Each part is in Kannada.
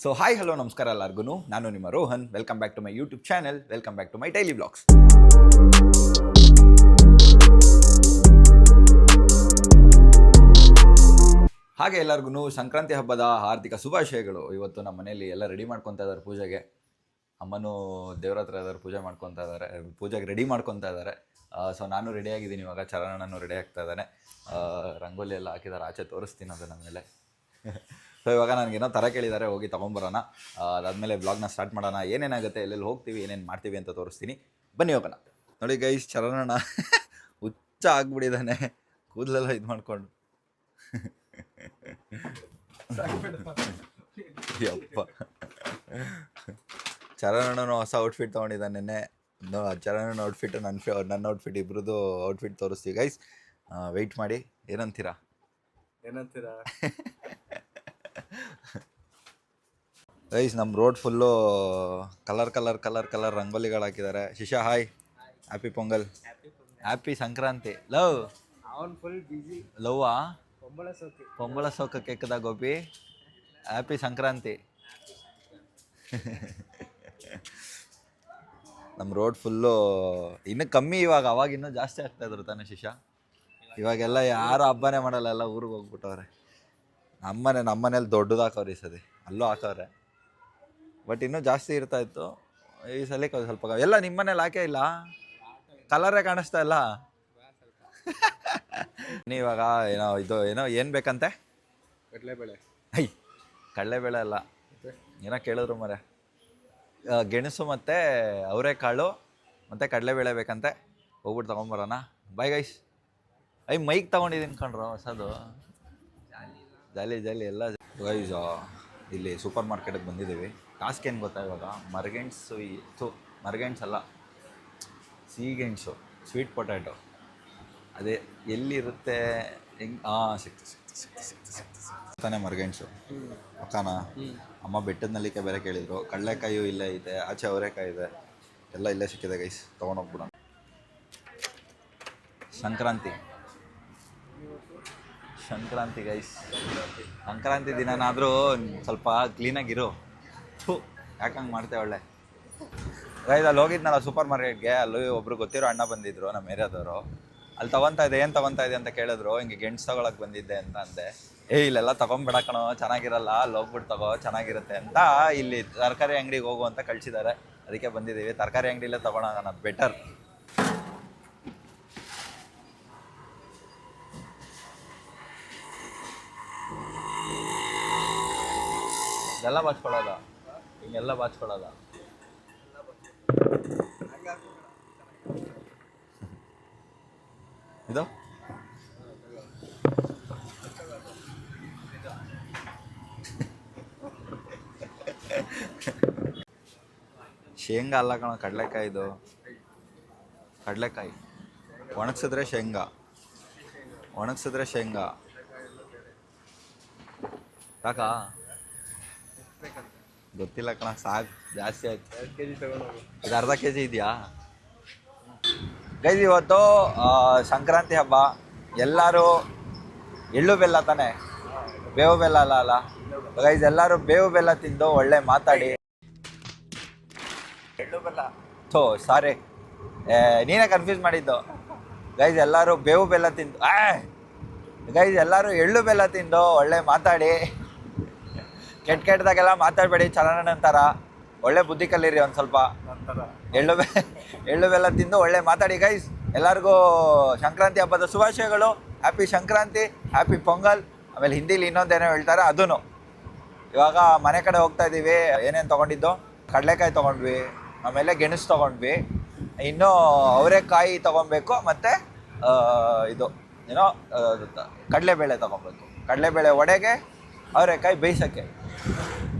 ಸೊ ಹಾಯ್ ಹಲೋ ನಮಸ್ಕಾರ ಎಲ್ಲರಿಗೂ. ನಾನು ನಿಮ್ಮ Rohan. Welcome back to my YouTube channel. Welcome back to my daily vlogs. ಹಾಗೆ ಎಲ್ಲರಿಗೂ ಸಂಕ್ರಾಂತಿ ಹಬ್ಬದ ಹಾರ್ದಿಕ ಶುಭಾಶಯಗಳು. ಇವತ್ತು ನಮ್ಮ ಮನೆಯಲ್ಲಿ ಎಲ್ಲ ರೆಡಿ ಮಾಡ್ಕೊತಾ ಇದ್ದಾರೆ ಪೂಜೆಗೆ. ಅಮ್ಮನೂ ದೇವ್ರ ಹತ್ರ ಇದ್ದಾರೆ, ಪೂಜೆಗೆ ರೆಡಿ ಮಾಡ್ಕೊತಾ ಇದ್ದಾರೆ. ಸೊ ನಾನು ರೆಡಿಯಾಗಿದ್ದೀನಿ ಇವಾಗ. ಚರಣನೂ ರೆಡಿ ಆಗ್ತಾ ಇದ್ದಾನೆ. ರಂಗೋಲಿ ಎಲ್ಲ ಹಾಕಿದ್ದಾರೆ, ಆಚೆ ತೋರಿಸ್ತೀನಿ ಅದನ್ನ ಮೇಲೆ. ಸೊ ಇವಾಗ ನನಗೇನೋ ಥರ ಕೇಳಿದ್ದಾರೆ, ಹೋಗಿ ತೊಗೊಂಬರೋಣ. ಅದಾದಮೇಲೆ ವ್ಲಾಗ್ನ ಸ್ಟಾರ್ಟ್ ಮಾಡೋಣ. ಏನೇನಾಗುತ್ತೆ, ಎಲ್ಲೆಲ್ಲಿ ಹೋಗ್ತೀವಿ, ಏನೇನು ಮಾಡ್ತೀವಿ ಅಂತ ತೋರಿಸ್ತೀನಿ. ಬನ್ನಿ ಹೋಗೋಣ. ನೋಡಿ ಗೈಸ್, ಚರಣಣ್ಣ ಹುಚ್ಚ ಆಗ್ಬಿಟ್ಟಿದ್ದಾನೆ, ಕೂದಲೆಲ್ಲ ಇದು ಮಾಡ್ಕೊಂಡು. ಯಪ್ಪ, ಚರಣಣ್ಣನು ಹೊಸ ಔಟ್ಫಿಟ್ ತೊಗೊಂಡಿದ್ದಾನೆ ನೆನ್ನೆ. ಚರಣಣ್ಣ ಔಟ್ಫಿಟ್ ನನ್ನ ಔಟ್ಫಿಟ್ ಇಬ್ರದ್ದು ಔಟ್ಫಿಟ್ ತೋರಿಸ್ತೀವಿ ಗೈಸ್. ವೆಯ್ಟ್ ಮಾಡಿ. ಏನಂತೀರಾ? ಗೈಸ್, ನಮ್ಮ ರೋಡ್ ಫುಲ್ಲು ಕಲರ್ ರಂಗೋಲಿಗಳು ಹಾಕಿದ್ದಾರೆ. Shisha hi, happy Pongal, happy Sankranti. Love ಅವನ್ ಫುಲ್ ಬಿಸಿ. ಲವ್ವಾ ಪೊಂಬಳ ಸೋಕ ಕೇಕದ ಗೋಪಿ. ಹ್ಯಾಪಿ ಸಂಕ್ರಾಂತಿ. ನಮ್ಮ ರೋಡ್ ಫುಲ್ಲು ಇನ್ನೂ ಕಮ್ಮಿ ಇವಾಗ. ಅವಾಗ ಇನ್ನೂ ಜಾಸ್ತಿ ಆಗ್ತಾಯಿದ್ರು ತಾನೆ ಶಿಶಾ? ಇವಾಗೆಲ್ಲ ಯಾರು ಹಬ್ಬನೇ ಮಾಡಲ್ಲ, ಎಲ್ಲ ಊರಿಗೆ ಹೋಗ್ಬಿಟ್ಟವ್ರೆ. ನಮ್ಮನೇಲಿ ದೊಡ್ಡದು ಹಾಕವ್ರೆ ಈ ಸತಿ, ಅಲ್ಲೂ ಹಾಕವ್ರೆ. ಬಟ್ ಇನ್ನೂ ಜಾಸ್ತಿ ಇರ್ತಾಯಿತ್ತು. ಈ ಸಲ ಸ್ವಲ್ಪ ಎಲ್ಲ ನಿಮ್ಮ ಮನೇಲಿ ಹಾಕೇ ಇಲ್ಲ, ಕಲರೇ ಕಾಣಿಸ್ತಾ ಇಲ್ಲ. ನೀವಾಗ ಏನು ಬೇಕಂತೆ? ಕಡಲೆಬೇಳೆ. ಕಡಲೆಬೇಳೆ ಅಲ್ಲ, ಏನೋ ಕೇಳಿದ್ರು ಮರೆ. ಗೆಣಸು ಮತ್ತು ಅವರೆಕಾಳು ಮತ್ತು ಕಡಲೆಬೇಳೆ ಬೇಕಂತೆ. ಹೋಗ್ಬಿಟ್ಟು ತೊಗೊಂಬರೋಣ. Bye guys. ಮೈಕ್ ತೊಗೊಂಡಿದ್ದೀನಿ ಕಣ್ರು, ಹೊಸದು. ಜಾಲಿ ಎಲ್ಲ ಗೈಸ್. ಇಲ್ಲಿ ಸೂಪರ್ ಮಾರ್ಕೆಟಿಗೆ ಬಂದಿದ್ದೀವಿ. ಟಾಸ್ಕ್ ಏನು ಗೊತ್ತಾ ಇವಾಗ? ಮರ್ಗೆಣ್ಸು ಅಲ್ಲ, ಸಿಹಿಗೆಣಸು, ಸ್ವೀಟ್ ಪೊಟ್ಯಾಟೊ. ಅದೇ ಎಲ್ಲಿರುತ್ತೆ, ಹೆಂಗೆ? ಸಿಕ್ತಾನೆ ಮರ್ಗೆಣ್ಸು. ಅಕ್ಕನ ಅಮ್ಮ ಬೆಟ್ಟದ ನಲ್ಲಿಕೆ ಬೇರೆ ಕೇಳಿದರು. ಕಡಲೆಕಾಯಿಯು ಇಲ್ಲೇ ಇದೆ, ಆಚೆ ಅವರೆಕಾಯಿ ಇದೆ, ಎಲ್ಲ ಇಲ್ಲೇ ಸಿಕ್ಕಿದೆ ಗೈಸ್. ತೊಗೊಂಡೋಗ್ಬಿಡೋಣ. ಸಂಕ್ರಾಂತಿ ಗೈಸ್. ಸಂಕ್ರಾಂತಿ ದಿನನಾದರೂ ಸ್ವಲ್ಪ ಕ್ಲೀನಾಗಿರು. ಯಾಕಂಗೆ ಮಾಡ್ತೇವೆ ಒಳ್ಳೆ ಗೈಸ್. ಅಲ್ಲಿ ಹೋಗಿದ್ನಲ್ಲ ಸೂಪರ್ ಮಾರ್ಕೆಟ್ಗೆ, ಅಲ್ಲಿ ಒಬ್ರು ಗೊತ್ತಿರೋ ಅಣ್ಣ ಬಂದಿದ್ರು, ನಮ್ಮ ಏರಿಯಾದವರು. ಅಲ್ಲಿ ಏನು ತೊಗೊತಾ ಇದೆ ಅಂತ ಕೇಳಿದ್ರು. ಹಿಂಗೆ ಗೆಣಸು ತೊಗೊಳಕ್ಕೆ ಬಂದಿದ್ದೆ ಅಂತ ಅಂದೆ. ಇಲ್ಲೆಲ್ಲ ತೊಗೊಂಬೇಡ ಕಣೋ, ಚೆನ್ನಾಗಿರಲ್ಲ, ಅಲ್ಲಿ ಹೋಗ್ಬಿಟ್ಟು ತಗೋ, ಚೆನ್ನಾಗಿರುತ್ತೆ ಅಂತ ಇಲ್ಲಿ ತರಕಾರಿ ಅಂಗಡಿಗೆ ಹೋಗು ಅಂತ ಕಳಿಸಿದ್ದಾರೆ. ಅದಕ್ಕೆ ಬಂದಿದ್ದೀವಿ. ತರಕಾರಿ ಅಂಗಡಿಲೇ ತೊಗೊಳೋಣ, ಬೆಟರ್. ಇದೆಲ್ಲ ಬಾಚ್ಕೊಳ್ಳೋದ, ಹಿಂಗೆಲ್ಲ ಬಾಚ್ಕೊಳ್ಳೋದ. ಇದು ಶೇಂಗಾ ಅಲ್ಲ ಕಣ, ಕಡಲೆಕಾಯಿದು. ಕಡಲೆಕಾಯಿ ಒಣಗಿಸಿದ್ರೆ ಶೇಂಗಾ. ಸಾಕಾ? ಗೊತ್ತಿಲ್ಲ ಕಣ, ಸಾಕು, ಜಾಸ್ತಿ ಆಯ್ತು. 2 kg ತಗೊಂಡೋಗು. ಇದು ಅರ್ಧ kg ಇದೆಯಾ ಗೈಸ್? ಇವತ್ತು ಸಂಕ್ರಾಂತಿ ಹಬ್ಬ. ಎಲ್ಲರೂ ಎಳ್ಳು ಬೆಲ್ಲ ತಾನೆ, ಬೇವು ಬೆಲ್ಲ ಅಲ್ಲ ಗೈಸ್. ಎಲ್ಲರೂ ಬೇವು ಬೆಲ್ಲ ತಿಂದು ಒಳ್ಳೆ ಮಾತಾಡಿ. ಎಳ್ಳು ಬೆಲ್ಲ ಸಾರಿ, ನೀನೇ ಕನ್ಫ್ಯೂಸ್ ಮಾಡಿದ್ದು ಗೈಸ್. ಎಲ್ಲರೂ ಬೇವು ಬೆಲ್ಲ ತಿಂದು ಗೈಸ್, ಎಲ್ಲರೂ ಎಳ್ಳು ಬೆಲ್ಲ ತಿಂದು ಒಳ್ಳೆ ಮಾತಾಡಿ. ಕೆಟ್ಟದಾಗೆಲ್ಲ ಮಾತಾಡಬೇಡಿ. ಚರಣನಂತರ ಒಳ್ಳೆ ಬುದ್ಧಿ ಕಲೀರಿ ಒಂದು ಸ್ವಲ್ಪ. ಎಳ್ಳು ಬೆಲ್ಲ ತಿಂದು ಒಳ್ಳೆ ಮಾತಾಡಿ ಗೈಸ್. ಎಲ್ಲರಿಗೂ ಸಂಕ್ರಾಂತಿ ಹಬ್ಬದ ಶುಭಾಶಯಗಳು. Happy Sankranti, happy pongal. ಆಮೇಲೆ ಹಿಂದೀಲಿ ಇನ್ನೊಂದೇನೋ ಹೇಳ್ತಾರೆ, ಅದೂ. ಇವಾಗ ಮನೆ ಕಡೆ ಹೋಗ್ತಾ ಇದ್ದೀವಿ. ಏನೇನು ತೊಗೊಂಡಿದ್ದು? ಕಡಲೆಕಾಯಿ ತೊಗೊಂಡ್ವಿ, ಆಮೇಲೆ ಗೆಣಸು ತೊಗೊಂಡ್ವಿ, ಇನ್ನೂ ಅವರೆಕಾಯಿ ತೊಗೊಬೇಕು, ಮತ್ತು ಇದು ಏನೋ ಕಡಲೆಬೇಳೆ ತೊಗೊಬೇಕು. ಕಡಲೆಬೇಳೆ ಒಡೆಗೆ, ಅವರೆಕಾಯಿ ಬೇಯಿಸೋಕ್ಕೆ.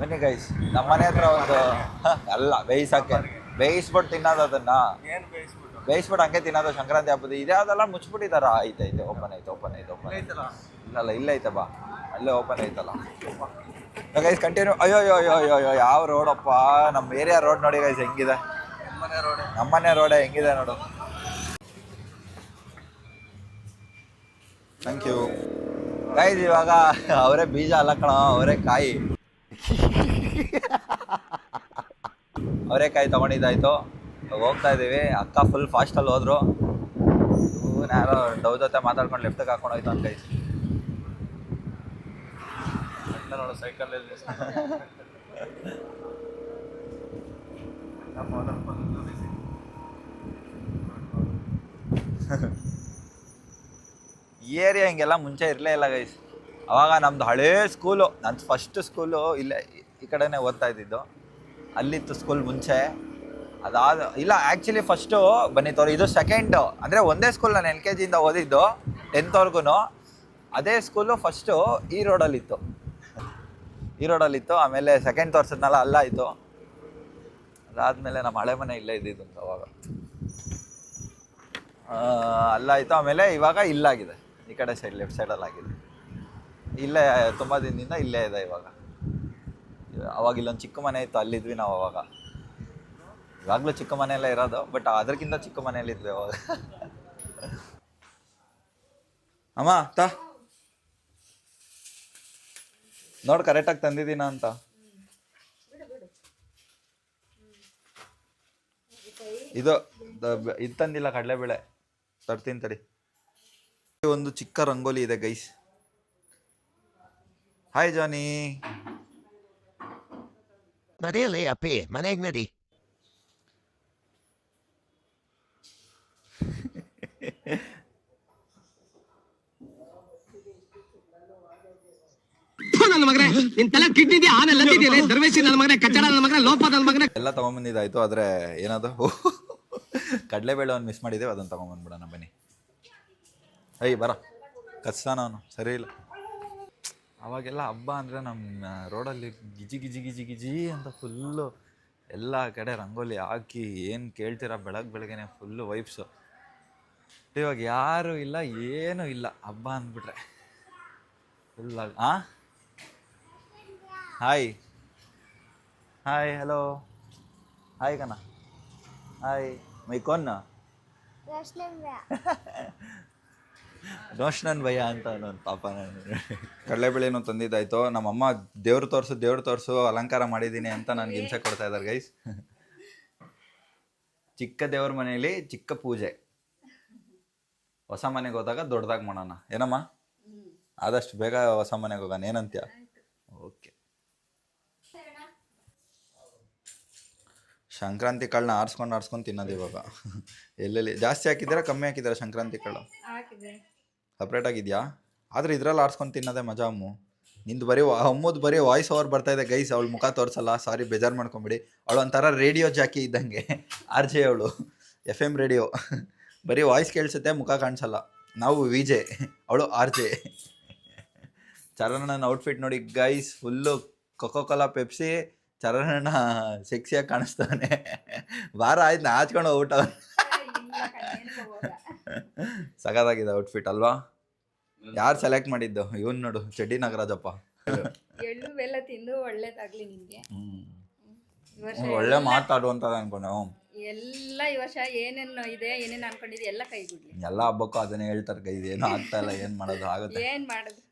ಬನ್ನಿ ಗೈಸ್, ನಮ್ಮ ಮನೆ ಹತ್ರ ಒಂದು ಅಲ್ಲ ಬೇಯಿಸೋಕ್ಕೆ, ಬೇಯಿಸ್ಬಿಟ್ಟು ತಿನ್ನೋದು. ಅದನ್ನು ಬೇಯಿಸ್ಬಿಟ್ಟು ಹಂಗೆ ತಿನ್ನೋದು ಸಂಕ್ರಾಂತಿ ಹಬ್ಬದ. ಇದ್ಯಾವುದೆಲ್ಲ ಮುಚ್ಚಿಬಿಟ್ಟಿದ್ದಾರ? ಐತೆ ಓಪನ್ ಐತೆ. ಇಲ್ಲೇ ಐತೆ ಬಾ, ಅಲ್ಲೇ ಓಪನ್ ಐತಲ್ಲ ಗೈಸ್. ಕಂಟಿನ್ಯೂ. ಅಯ್ಯೋ ಯಾವ ರೋಡಪ್ಪ? ನಮ್ಮ ಏರಿಯಾ ರೋಡ್ ನೋಡಿ ಗೈಸ್ ಹೆಂಗಿದೆ. ನಮ್ಮನೆ ರೋಡೇ ಹೆಂಗಿದೆ ನೋಡು. Thank you guys. ಇವಾಗ ಅವರೇ ಬೀಜ ಅಲ್ಲ ಕಣ, ಅವರೇ ಕಾಯಿ. ಅವರೇಕಾಯಿ ತೊಗೊಂಡಿದ್ದಾಯ್ತು, ಹೋಗ್ತಾ ಇದ್ದೀವಿ. ಅಕ್ಕ ಫುಲ್ ಫಾಸ್ಟಲ್ಲಿ ಹೋದ್ರು. ಯಾರೋ ಡವ್ ಜೊತೆ ಮಾತಾಡ್ಕೊಂಡು ಲೆಫ್ಟಿಗೆ ಹಾಕೊಂಡು ಹೋಯ್ತು ಅಂತ ಗೈಸ್. ನೋಡು ಸೈಕಲಲ್ಲಿ ಈ ಏರಿಯಾ ಹಿಂಗೆಲ್ಲ ಮುಂಚೆ ಇರಲೇ ಇಲ್ಲ ಗೈಸ್. ಅವಾಗ ನಮ್ಮದು ಹಳೇ ಸ್ಕೂಲು, ನನ್ನ ಫಸ್ಟ್ ಸ್ಕೂಲು ಇಲ್ಲೇ ಈ ಕಡೆನೇ ಓದ್ತಾ ಇದ್ದಿದ್ದು. ಅಲ್ಲಿತ್ತು ಸ್ಕೂಲ್ ಮುಂಚೆ. ಇಲ್ಲ ಆ್ಯಕ್ಚುಲಿ ಫಸ್ಟು ಬನ್ನಿ ತೋರಿ, ಇದು ಸೆಕೆಂಡು. ಅಂದರೆ ಒಂದೇ ಸ್ಕೂಲ್ ನಾನು LKG ಇಂದ ಓದಿದ್ದು 10th ಅದೇ ಸ್ಕೂಲು ಫಸ್ಟು ಈ ರೋಡಲ್ಲಿತ್ತು. ಆಮೇಲೆ ಸೆಕೆಂಡ್ ತೋರಿಸಿದ್ನಲ್ಲ ಅಲ್ಲಾಯಿತು. ಅದಾದಮೇಲೆ ನಮ್ಮ ಹಳೆ ಮನೆ ಇಲ್ಲೇ ಇದ್ದಿದ್ದು ಅಂತ ಅವಾಗ ಅಲ್ಲಾಯಿತು. ಆಮೇಲೆ ಇವಾಗ ಇಲ್ಲಾಗಿದೆ, ಈ ಕಡೆ ಸೈಡ್ ಲೆಫ್ಟ್ ಸೈಡಲ್ಲಿ ಆಗಿದೆ. ಇಲ್ಲೇ ತುಂಬ ದಿನದಿಂದ ಇಲ್ಲೇ ಇದೆ ಇವಾಗ. ಅವಾಗ ಇಲ್ಲೊಂದು ಚಿಕ್ಕ ಮನೆ ಇತ್ತು, ಅಲ್ಲಿದ್ವಿ ನಾವು ಅವಾಗ. ಇವಾಗಲೂ ಚಿಕ್ಕ ಮನೆಯಲ್ಲೇ ಇರೋದು, ಬಟ್ ಅದಕ್ಕಿಂತ ಚಿಕ್ಕ ಮನೆಯಲ್ಲಿದ್ವಿ ಅವಾಗ. ಅಮ್ಮ ನೋಡಿ ಕರೆಕ್ಟಾಗಿ ತಂದಿದ್ದೀನ ಅಂತ. ಇದು ತಂದಿಲ್ಲ, ಕಡಲೆಬೇಳೆ ತರ್ತೀನಿ ತಡಿ. ಒಂದು ಚಿಕ್ಕ ರಂಗೋಲಿ ಇದೆ ಗೈಸ್. ಹಾಯ್ ಜಾನಿ. ನಡಿಯಲಿ ಅಪ್ಪಿ, ಮನೆಗೆ ನಡಿ. ಎಲ್ಲ ತಗೊಂಬಂದಿದ್ದಾಯ್ತು. ಆದ್ರೆ ಏನದು ಕಡಲೆಬೇಳೆ ಒಂದು ಮಿಸ್ ಮಾಡಿದ್ದೇವೆ, ಅದನ್ನು ತಗೊಂಬಂದ್ಬಿಡೋಣ ಬನ್ನಿ. ಬರ ಕಚ್ತಾನ ಅವನು, ಸರಿ ಇಲ್ಲ. ಅವಾಗೆಲ್ಲ ಹಬ್ಬ ಅಂದರೆ ನಮ್ಮ ರೋಡಲ್ಲಿ ಗಿಜಿ ಗಿಜಿ ಗಿಜಿ ಗಿಜಿ ಅಂತ ಫುಲ್ಲು ಎಲ್ಲ ಕಡೆ ರಂಗೋಲಿ ಹಾಕಿ ಏನು ಕೇಳ್ತೀರ, ಬೆಳಗ್ಗೆನೆ ಫುಲ್ಲು ವೈಬ್ಸು. ಇವಾಗ ಯಾರೂ ಇಲ್ಲ, ಏನೂ ಇಲ್ಲ ಹಬ್ಬ ಅಂದ್ಬಿಟ್ರೆ ಫುಲ್ಲಾಗಿ. ಹಾಯ್ ಹಲೋ ಹಾಯ್ ಕಣ, ಹಾಯ್ ಮೈ ಕೊನ್ನ ರೋಷನನ್ ಭಯ್ಯ ಅಂತ ಅನ್ನೋದು ಪಾಪ. ನಾನು ಕಡಲೆಬೇಳೆನೂ ತಂದಿದ್ದಾಯ್ತು. ನಮ್ಮಮ್ಮ ದೇವ್ರು ತೋರಿಸು ಅಲಂಕಾರ ಮಾಡಿದ್ದೀನಿ ಅಂತ ನನಗೆ ಹಿಂಸೆ ಕೊಡ್ತಾ ಇದ್ದಾರೆ ಗೈಸ್. ಚಿಕ್ಕ ದೇವ್ರ ಮನೆಯಲ್ಲಿ ಚಿಕ್ಕ ಪೂಜೆ, ಹೊಸ ಮನೆಗೆ ಹೋದಾಗ ದೊಡ್ಡದಾಗಿ ಮಾಡೋಣ ಏನಮ್ಮ. ಆದಷ್ಟು ಬೇಗ ಹೊಸ ಮನೆಗೆ ಹೋಗೋಣ, ಏನಂತ್ಯ? ಓಕೆ. ಸಂಕ್ರಾಂತಿ ಕಳ್ಳನ್ನ ಆರಿಸ್ಕೊಂಡು ತಿನ್ನೋದು ಇವಾಗ. ಎಲ್ಲೆಲ್ಲಿ ಜಾಸ್ತಿ ಹಾಕಿದ್ದೀರಾ ಕಮ್ಮಿ ಹಾಕಿದ್ದೀರಾ ಸಂಕ್ರಾಂತಿ ಕಳ್ಳು? ಸಪ್ರೇಟ್ ಆಗಿದೆಯಾ? ಆದರೆ ಇದ್ರಲ್ಲಿ ಆರಿಸ್ಕೊಂಡು ತಿನ್ನೋದೇ ಮಜಾ ಅಮ್ಮು. ನಿಂದು ಅಮ್ಮದು ಬರೀ ವಾಯ್ಸ್ ಓವರ್ ಬರ್ತಾ ಇದೆ ಗೈಸ್. ಅವಳು ಮುಖ ತೋರಿಸಲ್ಲ, ಸಾರಿ ಬೇಜಾರು ಮಾಡ್ಕೊಂಬಿಡಿ. ಅವಳು ಒಂಥರ ರೇಡಿಯೋ ಜಾಕಿ ಇದ್ದಂಗೆ, RJ ಅವಳು, FM ರೇಡಿಯೋ. ಬರೀ ವಾಯ್ಸ್ ಕೇಳಿಸುತ್ತೆ, ಮುಖ ಕಾಣಿಸಲ್ಲ. ನಾವು VJ, ಅವಳು RJ. ಚರಣನ ಔಟ್ಫಿಟ್ ನೋಡಿ ಗೈಸ್, ಫುಲ್ಲು ಕೊಕೋ-ಕೋಲಾ ಪೆಪ್ಸಿ. ಚರಣನ ಸೆಕ್ಸಿಯಾಗಿ ಕಾಣಿಸ್ತಾನೆ. ವಾರ ಆಯ್ತು ನಾಚ್ಕೊಂಡು ಔಟ್. ಸಗದಾಗಿದೆ ಔಟ್ಫಿಟ್ ಅಲ್ವಾ? ಯಾರು ಸೆಲೆಕ್ಟ್ ಮಾಡಿದ್ದು? ಇವನ್ ನೋಡು, ಚಡ್ಡಿ ನಾಗರಾಜಪ್ಪ. ಎಳ್ಳು ಬೆಲ್ಲ ತಿಂದು ಒಳ್ಳೇದಾಗ್ಲಿ ನಿಮ್ಗೆ. ಒಳ್ಳೆ ಮಾತಾಡುವಂತ ಅನ್ಕೊಂಡೆ. ಎಲ್ಲ ಈ ವರ್ಷ ಏನೇನು ಇದೆ, ಏನೇನು ಅನ್ಕೊಂಡಿದೆ ಎಲ್ಲ ಕೈಗೂಡ್ಲಿ. ಎಲ್ಲ ಹಬ್ಬಕ್ಕೂ ಅದನ್ನೇ ಹೇಳ್ತಾರೆ ಗೈಸ್. ಏನೂ ಆಗ್ತಾ ಇಲ್ಲ, ಏನ್ ಮಾಡೋದು, ಆಗುತ್ತೆ. ಏನ್ ಮಾಡೋದು?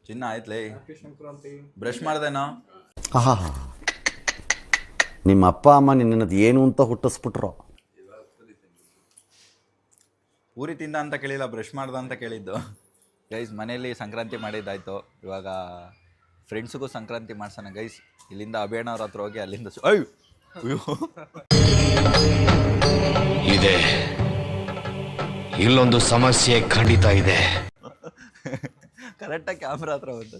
ಚಿನ್ನ ಆಯ್ತಲೇ, ಬ್ರಷ್ ಮಾಡ್ದೇನೋ? ನಿಮ್ಮ ಅಪ್ಪ ಅಮ್ಮ ನಿನ್ನದು ಏನು ಅಂತ ಹುಟ್ಟಿಸ್ಬಿಟ್ರು. ಪೂರಿ ತಿಂದ ಅಂತ ಕೇಳಿಲ್ಲ, ಬ್ರಷ್ ಮಾಡ್ದ ಅಂತ ಕೇಳಿದ್ದು ಗೈಸ್. ಮನೇಲಿ ಸಂಕ್ರಾಂತಿ ಮಾಡಿದ್ದಾಯ್ತು. ಇವಾಗ ಫ್ರೆಂಡ್ಸಿಗೂ ಸಂಕ್ರಾಂತಿ ಮಾಡ್ಸೋಣ ಗೈಸ್. ಇಲ್ಲಿಂದ ಅಭಿಯಣ್ಣವ್ರ ಹತ್ರ ಹೋಗಿ ಅಲ್ಲಿಂದ ಇದೆ, ಇಲ್ಲೊಂದು ಸಮಸ್ಯೆ ಖಂಡಿತ ಇದೆ. ಕರೆಕ್ಟಾಗಿ ಕ್ಯಾಮ್ರಾ ಹತ್ರ ಬಂತು.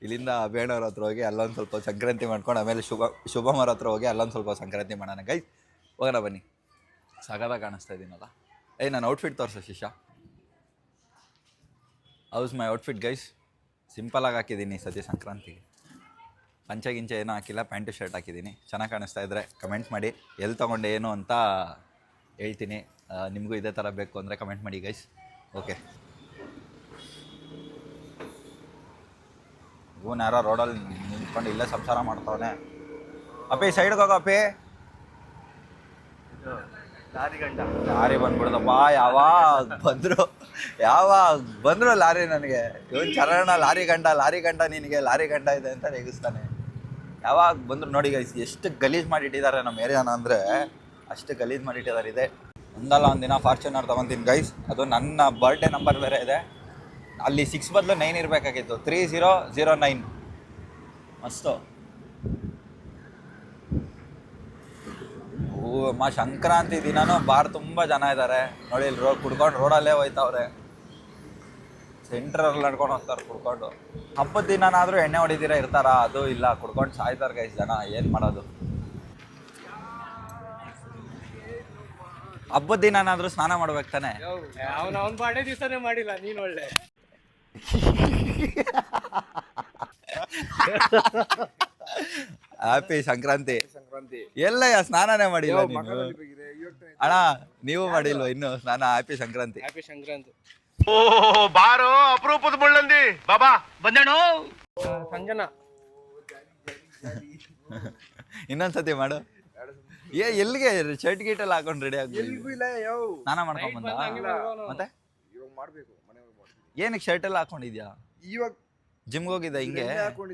ಇಲ್ಲಿಂದ ಅಭಿಯಣ್ಣವ್ರ ಹತ್ರ ಹೋಗಿ ಅಲ್ಲೊಂದು ಸ್ವಲ್ಪ ಸಂಕ್ರಾಂತಿ ಮಾಡ್ಕೊಂಡು ಆಮೇಲೆ ಶುಭಮರ ಹತ್ರ ಹೋಗಿ ಅಲ್ಲೊಂದು ಸ್ವಲ್ಪ ಸಂಕ್ರಾಂತಿ ಮಾಡೋಣ ಗೈಸ್. ಹೋಗೋಣ ಬನ್ನಿ. ಸಗದಾಗ ಕಾಣಿಸ್ತಾ ಇದ್ದೀನಲ್ಲ. ನಾನು ಔಟ್ಫಿಟ್ ತೋರಿಸು Shisha. How's my outfit guys. ಸಿಂಪಲಾಗಿ ಹಾಕಿದ್ದೀನಿ ಸದ್ಯ ಸಂಕ್ರಾಂತಿಗೆ. ಪಂಚೆ ಗಿಂಚೆ ಏನೂ ಹಾಕಿಲ್ಲ, ಪ್ಯಾಂಟು ಶರ್ಟ್ ಹಾಕಿದ್ದೀನಿ. ಚೆನ್ನಾಗಿ ಕಾಣಿಸ್ತಾ ಇದ್ದರೆ ಕಮೆಂಟ್ ಮಾಡಿ, ಎಲ್ಲಿ ತೊಗೊಂಡೆ ಏನು ಅಂತ ಹೇಳ್ತೀನಿ. ನಿಮಗೂ ಇದೇ ಥರ ಬೇಕು ಅಂದರೆ ಕಮೆಂಟ್ ಮಾಡಿ ಗೈಸ್. ಓಕೆ. ಇವನು ಯಾರೋ ರೋಡಲ್ಲಿ ನಿಂತ್ಕೊಂಡು ಇಲ್ಲೇ ಸಂಸಾರ ಮಾಡ್ತಾವನೆ. ಅಪ್ಪಿ ಸೈಡ್ಗೆ ಹೋಗೋ ಅಪ್ಪಿ. ಲಾರಿ ಗಂಡ. ಲಾರಿ ಬಂದ್ಬಿಡ್ದಪ್ಪ, ಯಾವಾಗ ಬಂದ್ರು ಲಾರಿ. ನನಗೆ ಇವನ್ ಚರಣ ಲಾರಿ ಗಂಡ ನಿನಗೆ ಲಾರಿ ಗಂಡ ಇದೆ ಅಂತ ರೇಗಿಸ್ತಾನೆ. ಯಾವಾಗ ಬಂದ್ರು ನೋಡಿ ಗೈಸ್, ಎಷ್ಟು ಗಲೀಜ್ ಮಾಡಿಟ್ಟಿದ್ದಾರೆ ನಮ್ಮ ಏರಿಯಾನ ಅಂದರೆ ಅಷ್ಟು ಗಲೀಜ್ ಮಾಡಿಟ್ಟಿದ್ದಾರೆ. ಇದೆ ಒಂದಲ್ಲ ಒಂದಿನ ಫಾರ್ಚುನರ್ ತೊಗೊತೀನಿ ಗೈಸ್. ಅದು ನನ್ನ ಬರ್ಡೇ ನಂಬರ್ ಬೇರೆ ಇದೆ. ಅಲ್ಲಿ 6 ಬದಲು 9 ಇರಬೇಕಾಗಿತ್ತು, 3009. ಮಸ್ತು. ಅಮ್ಮ ಸಂಕ್ರಾಂತಿ ದಿನನೂ ಬಾರ್ ತುಂಬ ಜನ ಇದ್ದಾರೆ ನೋಡಿ. ಇಲ್ಲಿ ಕುಡ್ಕೊಂಡು ರೋಡಲ್ಲೇ ಹೋಯ್ತವ್ರೆ. ಸೆಂಟ್ರಲ್ಲಿ ನಡ್ಕೊಂಡು ಹೋಗ್ತಾರೆ ಕುಡ್ಕೊಂಡು. ಹಬ್ಬದ ದಿನನಾದರೂ ಎಣ್ಣೆ ಹೊಡಿತೀರ ಇರ್ತಾರ? ಅದು ಇಲ್ಲ, ಕುಡ್ಕೊಂಡು ಸಾಯ್ತಾರೆ ಗೈಸ್ ಜನ. ಏನು ಮಾಡೋದು? ಹಬ್ಬದ ದಿನನಾದರೂ ಸ್ನಾನ ಮಾಡ್ಬೇಕು ತಾನೆ. ಅವನ ಬಾಡೇ ದಿವಸನೇ ಮಾಡಿಲ್ಲ, ನೀನು ಒಳ್ಳೆ. ಹ್ಯಾಪಿ ಸಂಕ್ರಾಂತಿ. ಎಲ್ಲ ಸ್ನಾನನೇ ಮಾಡಿಲ್ಲ ನೀನು ಅಣ್ಣ? ನೀವು ಮಾಡಿಲ್ವ ಇನ್ನು ಸ್ನಾನ? ಹ್ಯಾಪಿ ಸಂಕ್ರಾಂತಿ. ಹ್ಯಾಪಿ ಸಂಕ್ರಾಂತಿ. ಓ ಬಾರೋ ಅಪರೂಪದ ಮುಳ್ಳಂದಿ ಬಾಬಾ ಬಂದೇಣೋ. ಸಂಜನಾ ಇನ್ನೊಂದ್ಸತಿ ಮಾಡು. ಎಲ್ಲಿಗೆ ಶರ್ಟ್ ಗೀಟ್ ಎಲ್ಲ ಹಾಕೊಂಡು ರೆಡಿ ಆಗ್ಬಿಡಿ. ಸ್ನಾನ ಮಾಡ್ಕೊಂಡ್ ಬಂದ ಮತ್ತೆ ಏನಕ್ಕೆ ಶರ್ಟ್ ಎಲ್ಲ ಹಾಕೊಂಡಿದ್ಯಾ? ಇವಾಗ ಜಿಮ್ಗೆ ಹೋಗಿದ್ದ?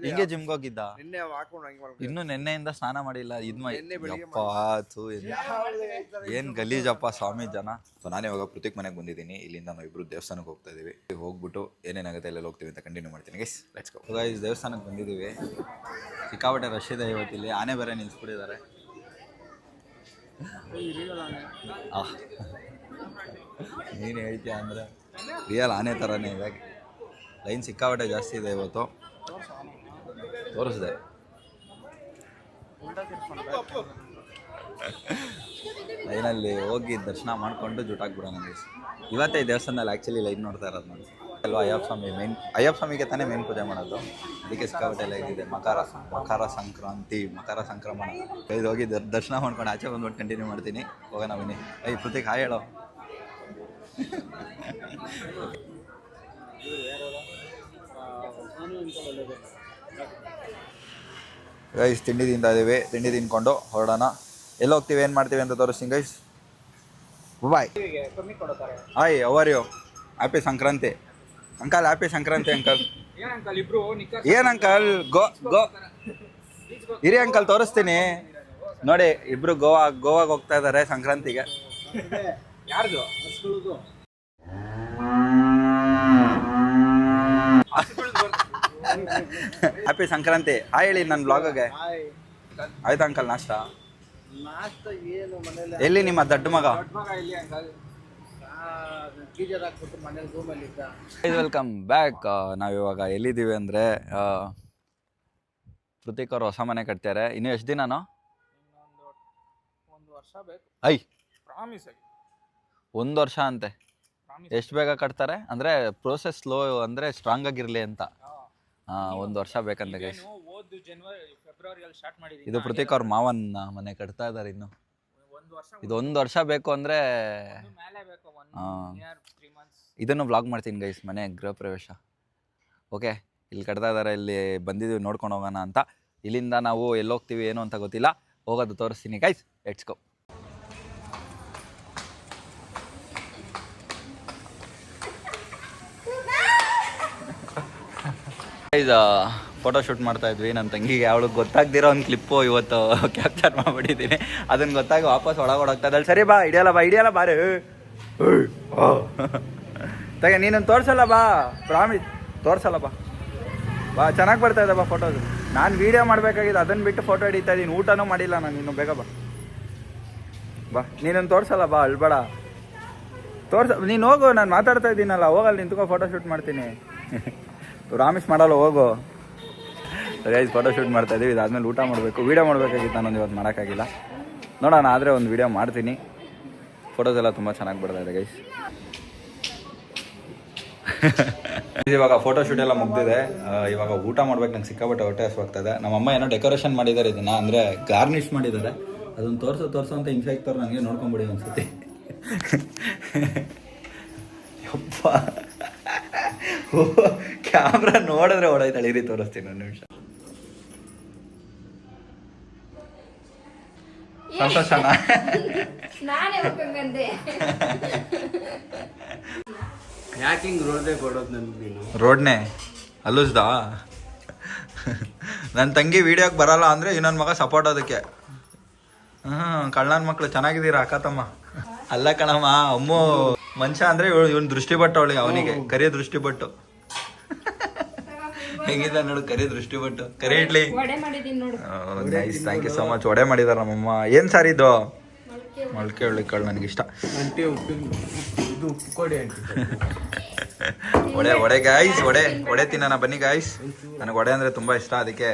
ಹಿಂಗೆ ಜಿಮ್ಗೆ ಹೋಗಿದ್ದ? ಇನ್ನು ನೆನ್ನೆಯಿಂದ ಸ್ನಾನ ಮಾಡಿಲ್ಲ. ಏನ್ ಗಲೀಜಪ್ಪ ಸ್ವಾಮಿ ಜನ. ಸೊ ನಾನು ಇವಾಗ ಪೃಥ್ವಿಕ್ ಮನೆಗೆ ಬಂದಿದ್ದೀನಿ. ಇಲ್ಲಿಂದ ನಾವು ಇಬ್ರು ದೇವಸ್ಥಾನಕ್ಕೆ ಹೋಗ್ತಾ ಇದೀವಿ. ಹೋಗ್ಬಿಟ್ಟು ಏನೇನಾಗುತ್ತೆ ಎಲ್ಲ ಹೋಗ್ತೀವಿ ಅಂತ ಕಂಟಿನ್ಯೂ ಮಾಡ್ತೀನಿ ಗೈಸ್. Let's go guys. ದೇವಸ್ಥಾನಕ್ಕೆ ಬಂದಿದ್ದೀವಿ. ಸಿಕ್ಕಾಪಟ್ಟೆ ರಶ್ ಇದೆ ಇವತ್ತಿಲ್ಲಿ. ಆನೆ ಬೇರೆ ನಿಲ್ಸ್ಬಿಟ್ಟಿದ್ದಾರೆ. ನೀನು ಹೇಳ್ತೀಯ ಅಂದರೆ ರಿಯಲ್ ಆನೆ ಥರನೇ ಇದೆ. ಲೈನ್ ಸಿಕ್ಕಾಪಟ್ಟೆ ಜಾಸ್ತಿ ಇದೆ ಇವತ್ತು. ತೋರಿಸಿದೆ. ಲೈನಲ್ಲಿ ಹೋಗಿ ದರ್ಶನ ಮಾಡಿಕೊಂಡು ಜುಟಾಕ್ಬಿಡೋಣ ಗೈಸ್. ಇವತ್ತೇ ದೇವಸ್ಥಾನದಲ್ಲಿ ಆ್ಯಕ್ಚುಲಿ ಲೈನ್ ನೋಡ್ತಾ ಇರೋದು ನಾನು ಅಲ್ವಾ. ಅಯ್ಯಪ್ಪ ಸ್ವಾಮಿಗೆ ತಾನೇ ಮೇನ್ ಪೂಜೆ ಮಾಡೋದು. ಅದಕ್ಕೆ ಸಿಕ್ಕಾಪಟ್ಟೆ ಲೈನ್ ಇದೆ. ಮಕರ ಸಂಕ್ರಮಣ. ಇದು ಹೋಗಿ ದರ್ಶನ ಮಾಡ್ಕೊಂಡು ಆಚೆ ಬಂದ್ಬಿಟ್ಟು ಕಂಟಿನ್ಯೂ ಮಾಡ್ತೀನಿ. ಹೋಗೋಣ ಬನ್ನಿ. ಪೃಥ್ವಿಕ್ ಹಾಯ್ ಹೇಳೋ. ಗೈಸ್ ತಿಂಡಿ ತಿಂತಾ ಇದ್ದೀವಿ. ತಿಂಡಿ ತಿನ್ಕೊಂಡು ಹೊರಡೋಣ. ಎಲ್ಲಿ ಹೋಗ್ತೀವಿ, ಏನು ಮಾಡ್ತೀವಿ ಅಂತ ತೋರಿಸ್ತೀನಿ guys. Bye. Hi, how are you? Happy Sankranti uncle. Happy Sankranti uncle. ಏನು ಅಂಕಲ್? ಗೋ ಇರಿ ಅಂಕಲ್, ತೋರಿಸ್ತೀನಿ ನೋಡಿ. ಇಬ್ರು ಗೋವಾಗೆ ಹೋಗ್ತಾ ಇದ್ದಾರೆ ಸಂಕ್ರಾಂತಿಗೆ. ಯಾರ್ದು? ಹ್ಯಾಪಿ ಸಂಕ್ರಾಂತಿ ಹಾಯ್ ಹೇಳಿ ನನ್ನ ಬ್ಲಾಗ್ಗೆ. ಆಯ್ತು ಅಂಕಲ್ ನಾಷ್ಟ? ಏನು ಮನೇಲಿ ಎಲ್ಲಿ ನಿಮ್ಮ ದೊಡ್ಡ ಮಗ? Welcome back. ನಾವಿವಾಗ ಎಲ್ಲಿದ್ದೀವಿ ಅಂದರೆ ಪೃಥ್ವಿಕ್ ಅವ್ರು ಹೊಸ ಮನೆ ಕಟ್ತಾರೆ. ಇನ್ನು ಎಷ್ಟು ದಿನನೋ? ಒಂದು ವರ್ಷ ಬೇಕು. ಐ ಪ್ರಾಮಿಸ್ ಆಗಿ 1 ವರ್ಷ ಅಂತೆ. ಎಷ್ಟು ಬೇಗ ಕಟ್ತಾರೆ ಅಂದರೆ ಪ್ರೋಸೆಸ್ ಸ್ಲೋ ಅಂದರೆ ಸ್ಟ್ರಾಂಗ್ ಆಗಿರಲಿ ಅಂತ. 1 ವರ್ಷ ಬೇಕಂತೆ ಗೈಸ್. ಇದು ಪೃಥ್ವಿಕ್ ಅವ್ರ ಮಾವನ್ ಮನೆ ಕಟ್ತಾ ಇದ್ದಾರೆ. ಇನ್ನು ಇದು 1 ವರ್ಷ ಬೇಕು ಅಂದರೆ ಇದನ್ನು ವ್ಲಾಗ್ ಮಾಡ್ತೀನಿ ಗೈಸ್. ಮನೆ ಗೃಹ ಪ್ರವೇಶ. ಓಕೆ, ಇಲ್ಲಿ ಕಟ್ತಾ ಇದ್ದಾರೆ. ಇಲ್ಲಿ ಬಂದಿದ್ದೀವಿ ನೋಡ್ಕೊಂಡು ಹೋಗೋಣ ಅಂತ. ಇಲ್ಲಿಂದ ನಾವು ಎಲ್ಲಿ ಹೋಗ್ತೀವಿ ಏನು ಅಂತ ಗೊತ್ತಿಲ್ಲ. ಹೋಗೋದು ತೋರಿಸ್ತೀನಿ guys. Let's go. Guys photo shoot ಮಾಡ್ತಾ ಇದ್ವಿ. ನನ್ನ ತಂಗಿಗೆ ಅವಳಿಗೆ ಗೊತ್ತಾಗ್ದಿರೋ ಒಂದು ಕ್ಲಿಪ್ಪು ಇವತ್ತು ಕ್ಯಾಪ್ಚರ್ ಮಾಡಿಬಿಟ್ಟಿದ್ದೀನಿ. ಅದನ್ನು ಗೊತ್ತಾಗಿ ವಾಪಸ್ ಒಳಗೋಗ್ತಾ ಇದ್ದಾಳೆ. ಸರಿ ಬಾ, ಹಿಡಿಯಲ್ಲ ಬಾರೆ ತಗೆ. ನೀನೊಂದು ತೋರಿಸಲ್ಲ ಬಾ, ಪ್ರಾಮಿಸ್ ತೋರಿಸಲ್ಲ ಬಾ. ಚೆನ್ನಾಗಿ ಬರ್ತಾ ಇದೆ ಬಾ ಫೋಟೋದು. ನಾನು ವೀಡಿಯೋ ಮಾಡಬೇಕಾಗಿದೆ, ಅದನ್ನು ಬಿಟ್ಟು ಫೋಟೋ ಹಿಡಿತಾ ಇದ್ದೀನಿ. ಊಟನೂ ಮಾಡಿಲ್ಲ ನಾನು ಇನ್ನು. ಬೇಗ ಬಾ. ನೀನೊಂದು ತೋರಿಸಲ್ಲ ಬಾ, ಅಳ್ಬೇಡ. ನೀನು ಹೋಗು, ನಾನು ಮಾತಾಡ್ತಾ ಇದ್ದೀನಲ್ಲ. ಹೋಗಲ್ಲ, ನಿಂತ್ಕೋ, ಫೋಟೋ ಶೂಟ್ ಮಾಡ್ತೀನಿ. ಪ್ರಾಮಿಸ್ ಮಾಡಲ್ಲ, ಹೋಗು. ಸರಿ, ಫೋಟೋ ಶೂಟ್ ಮಾಡ್ತಾ ಇದ್ದೀವಿ. ಇದಾದ್ಮೇಲೆ ಊಟ ಮಾಡಬೇಕು. ವೀಡಿಯೋ ಮಾಡಬೇಕಾಗಿತ್ತು, ನಾನೊಂದು ಇವತ್ತು ಮಾಡೋಕ್ಕಾಗಿಲ್ಲ. ನೋಡೋಣ, ಆದರೆ ಒಂದು ವೀಡಿಯೋ ಮಾಡ್ತೀನಿ. ಫೋಟೋಸ್ ಎಲ್ಲ ತುಂಬ ಚೆನ್ನಾಗಿ ಬರ್ತಾ ಇದೆ ಗೈಸ್. ಇವಾಗ ಫೋಟೋ ಶೂಟ್ ಎಲ್ಲ ಮುಗ್ದಿದೆ. ಇವಾಗ ಊಟ ಮಾಡ್ಬೇಕು. ನಂಗೆ ಸಿಕ್ಕಾಪಟ್ಟೆ ಹೊಟ್ಟೆ ಹಸಿವಾಗ್ತದೆ. ನಮ್ಮಮ್ಮ ಏನೋ ಡೆಕೋರೇಷನ್ ಮಾಡಿದ್ದಾರೆ, ಇದನ್ನು ಅಂದರೆ ಗಾರ್ನಿಷ್ ಮಾಡಿದ್ದಾರೆ. ಅದನ್ನು ತೋರಿಸೋ ಅಂತ ಇನ್ಫೆಕ್ಟರ್ ನನಗೆ ನೋಡ್ಕೊಂಬಿಡಿ ಅನ್ಸುತ್ತೆ. ಯಪ್ಪ, ಕ್ಯಾಮ್ರಾ ನೋಡಿದ್ರೆ ಹೊಡೋಯ್ತಾಳೆ. ಇರಿ ತೋರಿಸ್ತೀನಿ ಒಂದು ನಿಮಿಷ. ಸಂತೋಷನ ನಾನೇ ಹೋಗಂಗಂದೆ. ಯಾಕೆ ಹಿಂಗೆ ರೋಡ್ದೇ ಕೊಡೋದು ನನ್ಗೆ ನೀನು? ರೋಡ್ನೇ ಅಲ್ಲುಸ್ದಾ ನನ್ನ ತಂಗಿ ವಿಡಿಯೋಗೆ ಬರಲ್ಲ ಅಂದರೆ ಇನ್ನೊಂದು ಮಗ ಸಪೋರ್ಟ್ ಅದಕ್ಕೆ. ಕಳ್ಳನ ಮಕ್ಳು ಚೆನ್ನಾಗಿದ್ದೀರಾ ಅಕ್ಕ ತಮ್ಮ? ಅಲ್ಲ ಕಣಮ್ಮ, ಅಮ್ಮು ಮನುಷ್ಯ ಅಂದರೆ ಇವನು ದೃಷ್ಟಿ ಬಟ್ಟು ಅವಳಿಗೆ, ಅವನಿಗೆ ಕರಿಯ ದೃಷ್ಟಿ ಬಟ್ಟು. ಹೆಂಗಿದೆ ನೋಡು, ಕರಿ ದೃಷ್ಟಿ ಬಟ್ಟು. ಕರಿ ಇಡ್ಲಿ. ವಡೆ ಮಾಡಿದೀನಿ ನೋಡು. Nice, thank you so much. Vada ಮಾಡಿದಾರೆ ನಮ್ಮಮ್ಮ. ಏನು ಸಾರ್ ಇದು? ಮೊಳಕೆ ಹುಳಿ ಕಾಳು ನನಗಿಷ್ಟ. ಆಂಟಿ ಇದು ಉಪ್ಪು ಕೊಡಿ ಆಂಟಿ. ವಡೆ ಗಾಯ್ಸ್, ವಡೆ ತಿನ್ನೋಣ ಬನ್ನಿ ಗಾಯ್ಸ್. ನನಗೆ ವಡೆ ಅಂದರೆ ತುಂಬ ಇಷ್ಟ. ಅದಕ್ಕೆ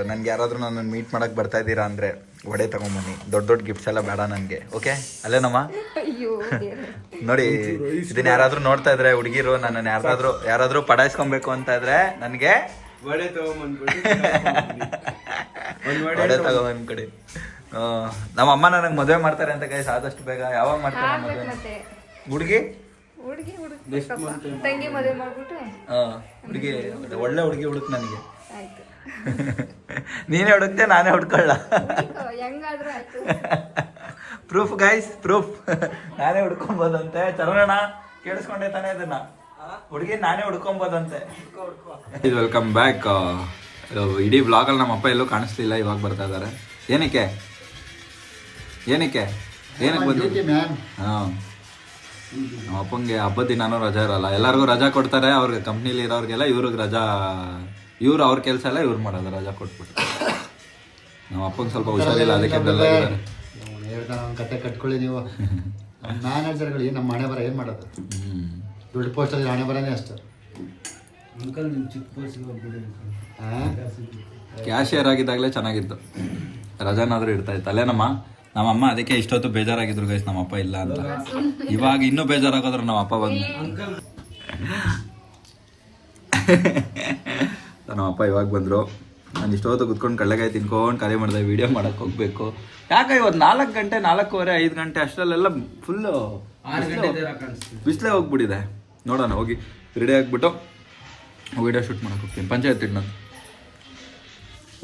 ನನಗೆ ಯಾರಾದರೂ ನನ್ನನ್ನು ಮೀಟ್ ಮಾಡೋಕ್ಕೆ ಬರ್ತಾ ಇದ್ದೀರಾ ಅಂದರೆ ವಡೆ ತೊಗೊಂಬನ್ನಿ. ದೊಡ್ಡ ಗಿಫ್ಟ್ಸ್ ಎಲ್ಲ ಬೇಡ ನನಗೆ, ಓಕೆ? ಅಲ್ಲೇನಮ್ಮ? ಅಯ್ಯೋ ದೇವ್ರೇ. ನೋಡಿ, ಇದನ್ನ ಯಾರಾದರೂ ನೋಡ್ತಾ ಇದ್ರೆ ಹುಡುಗಿರು, ನನ್ನನ್ನು ಯಾರಾದರೂ ಪಡಾಯಿಸ್ಕೊಬೇಕು ಅಂತ ಇದ್ರೆ ನನಗೆ ವಡೆ ತಗೊಂಬಂದ್ಬಿಟ್ಟು ವಡೆ ತಗೊಂಬಂದ್ಕೊಡಿ. ನಮ್ಮ ಅಮ್ಮ ನನಗೆ ಮದುವೆ ಮಾಡ್ತಾರೆ ಅಂತ ಗೈಸ್, ಆದಷ್ಟು ಬೇಗ. ಯಾವಾಗ ಮಾಡ್ತಾರೆ ಆಗ್ಬೇಕು ಮದುವೆ? ಮತ್ತೆ. ಹುಡುಗಿ ತಂಗಿ ಮದುವೆ ಮಾಡ್ಬಿಟ್ಟು ಹುಡುಗಿ ಒಳ್ಳೆ ಹುಡುಗಿ ಹುಡುಕ್ ನನಗೆ. ಆಯ್ತು. ನೀನೇ ಹುಡುಕ್ತೆ, ನಾನೇ ಹುಡ್ಕೊಳ್ಳ. ಹೆಂಗಾದ್ರೂ ಆಯ್ತು. Proof guys, proof. ನಾನೇ ಹುಡ್ಕೊಬೋದಂತೆ. ಚರೋಣ ಕೇಳಿಸ್ಕೊಂಡೆ ತಾನೇ ಇದನ್ನ? ಹುಡುಗಿ ನಾನೇ ಹುಡ್ಕೊಬೋದಂತೆ. Welcome back. ಇಡೀ ಬ್ಲಾಗಲ್ಲಿ ನಮ್ಮ ಅಪ್ಪ ಎಲ್ಲೂ ಕಾಣಿಸ್ಲಿಲ್ಲ, ಇವಾಗ ಬರ್ತಾ ಇದ್ದಾರೆ. ಏನಕ್ಕೆ ಬಂದಿದ್ದೆ? ಹಾಂ, ನಮ್ಮ ಅಪ್ಪಂಗೆ ಹಬ್ಬದ ದಿನಾನೂ ರಜಾ ಇರಲ್ಲ. ಎಲ್ಲರಿಗೂ ರಜಾ ಕೊಡ್ತಾರೆ, ಅವ್ರಿಗೆ ಕಂಪ್ನಿಲಿ ಇರೋರಿಗೆಲ್ಲ. ಇವ್ರಿಗೆ ರಜಾ, ಇವ್ರು ಅವ್ರ ಕೆಲಸ ಎಲ್ಲ ಇವ್ರು ಮಾಡೋದು, ರಜಾ ಕೊಟ್ಬಿಟ್ಟು. ನಮ್ಮ ಅಪ್ಪಂಗೆ ಸ್ವಲ್ಪ ಹುಷಾರಿಲ್ಲ, ಅದಕ್ಕೆ ಬೆಲ್ಲಾಗಿದ್ದಾರೆ. ಕತೆ ಕಟ್ಕೊಳ್ಳಿ ನೀವು. ಮ್ಯಾನೇಜರ್ಗಳಿಗೆ ನಮ್ಮ ಹಣೆ ಬರ ಏನು ಮಾಡೋದು? ದೊಡ್ಡ ಪೋಸ್ಟಲ್ಲಿ ಹಣೆ ಬರನೇ ಅಷ್ಟು. ಅಂಕಲ್ ನಿಮ್ಮ ಚಿಕ್ಕ ಪೋಸ್ಟಿಗೆ ಹೋಗ್ಬಿಡಿ. ಕ್ಯಾಶಿಯರ್ ಆಗಿದ್ದಾಗಲೇ ಚೆನ್ನಾಗಿತ್ತು, ರಜಾನಾದರೂ ಇರ್ತಾ ಇತ್ತು ಅಲ್ಲೇನಮ್ಮ? ನಮ್ಮಮ್ಮ ಅದಕ್ಕೆ ಇಷ್ಟೊತ್ತು ಬೇಜಾರಾಗಿದ್ರು ಗೈಸ್, ನಮ್ಮಪ್ಪ ಇಲ್ಲ ಅಂತ. ಇವಾಗ ಇನ್ನೂ ಬೇಜಾರಾಗೋದ್ರು ನಮ್ಮ ಅಪ್ಪ ಬಂದು. ನಮ್ಮಪ್ಪ ಇವಾಗ ಬಂದರು. ನಾನು ಇಷ್ಟೊತ್ತು ಕುತ್ಕೊಂಡು ಕಳ್ಳೆಗಾಯಿ ತಿನ್ಕೊಂಡು ಖಾಲಿ ಮಾಡಿದೆ. ವೀಡಿಯೋ ಮಾಡೋಕ್ಕೆ ಹೋಗಬೇಕು. ಯಾಕೆ ಇವತ್ತು 4 ಗಂಟೆ, 4:15, 5 ಗಂಟೆ ಅಷ್ಟರಲ್ಲೆಲ್ಲ ಫುಲ್ಲು ಬಿಸಿಲೇ ಹೋಗ್ಬಿಟ್ಟಿದೆ. ನೋಡೋಣ, ಹೋಗಿ ರೆಡಿ ಆಗಿಬಿಟ್ಟು ವೀಡಿಯೋ ಶೂಟ್ ಮಾಡೋಕೆ ಹೋಗ್ತೀನಿ. ಪಂಚಾಯತ್ ಇನ್ನೊಂದು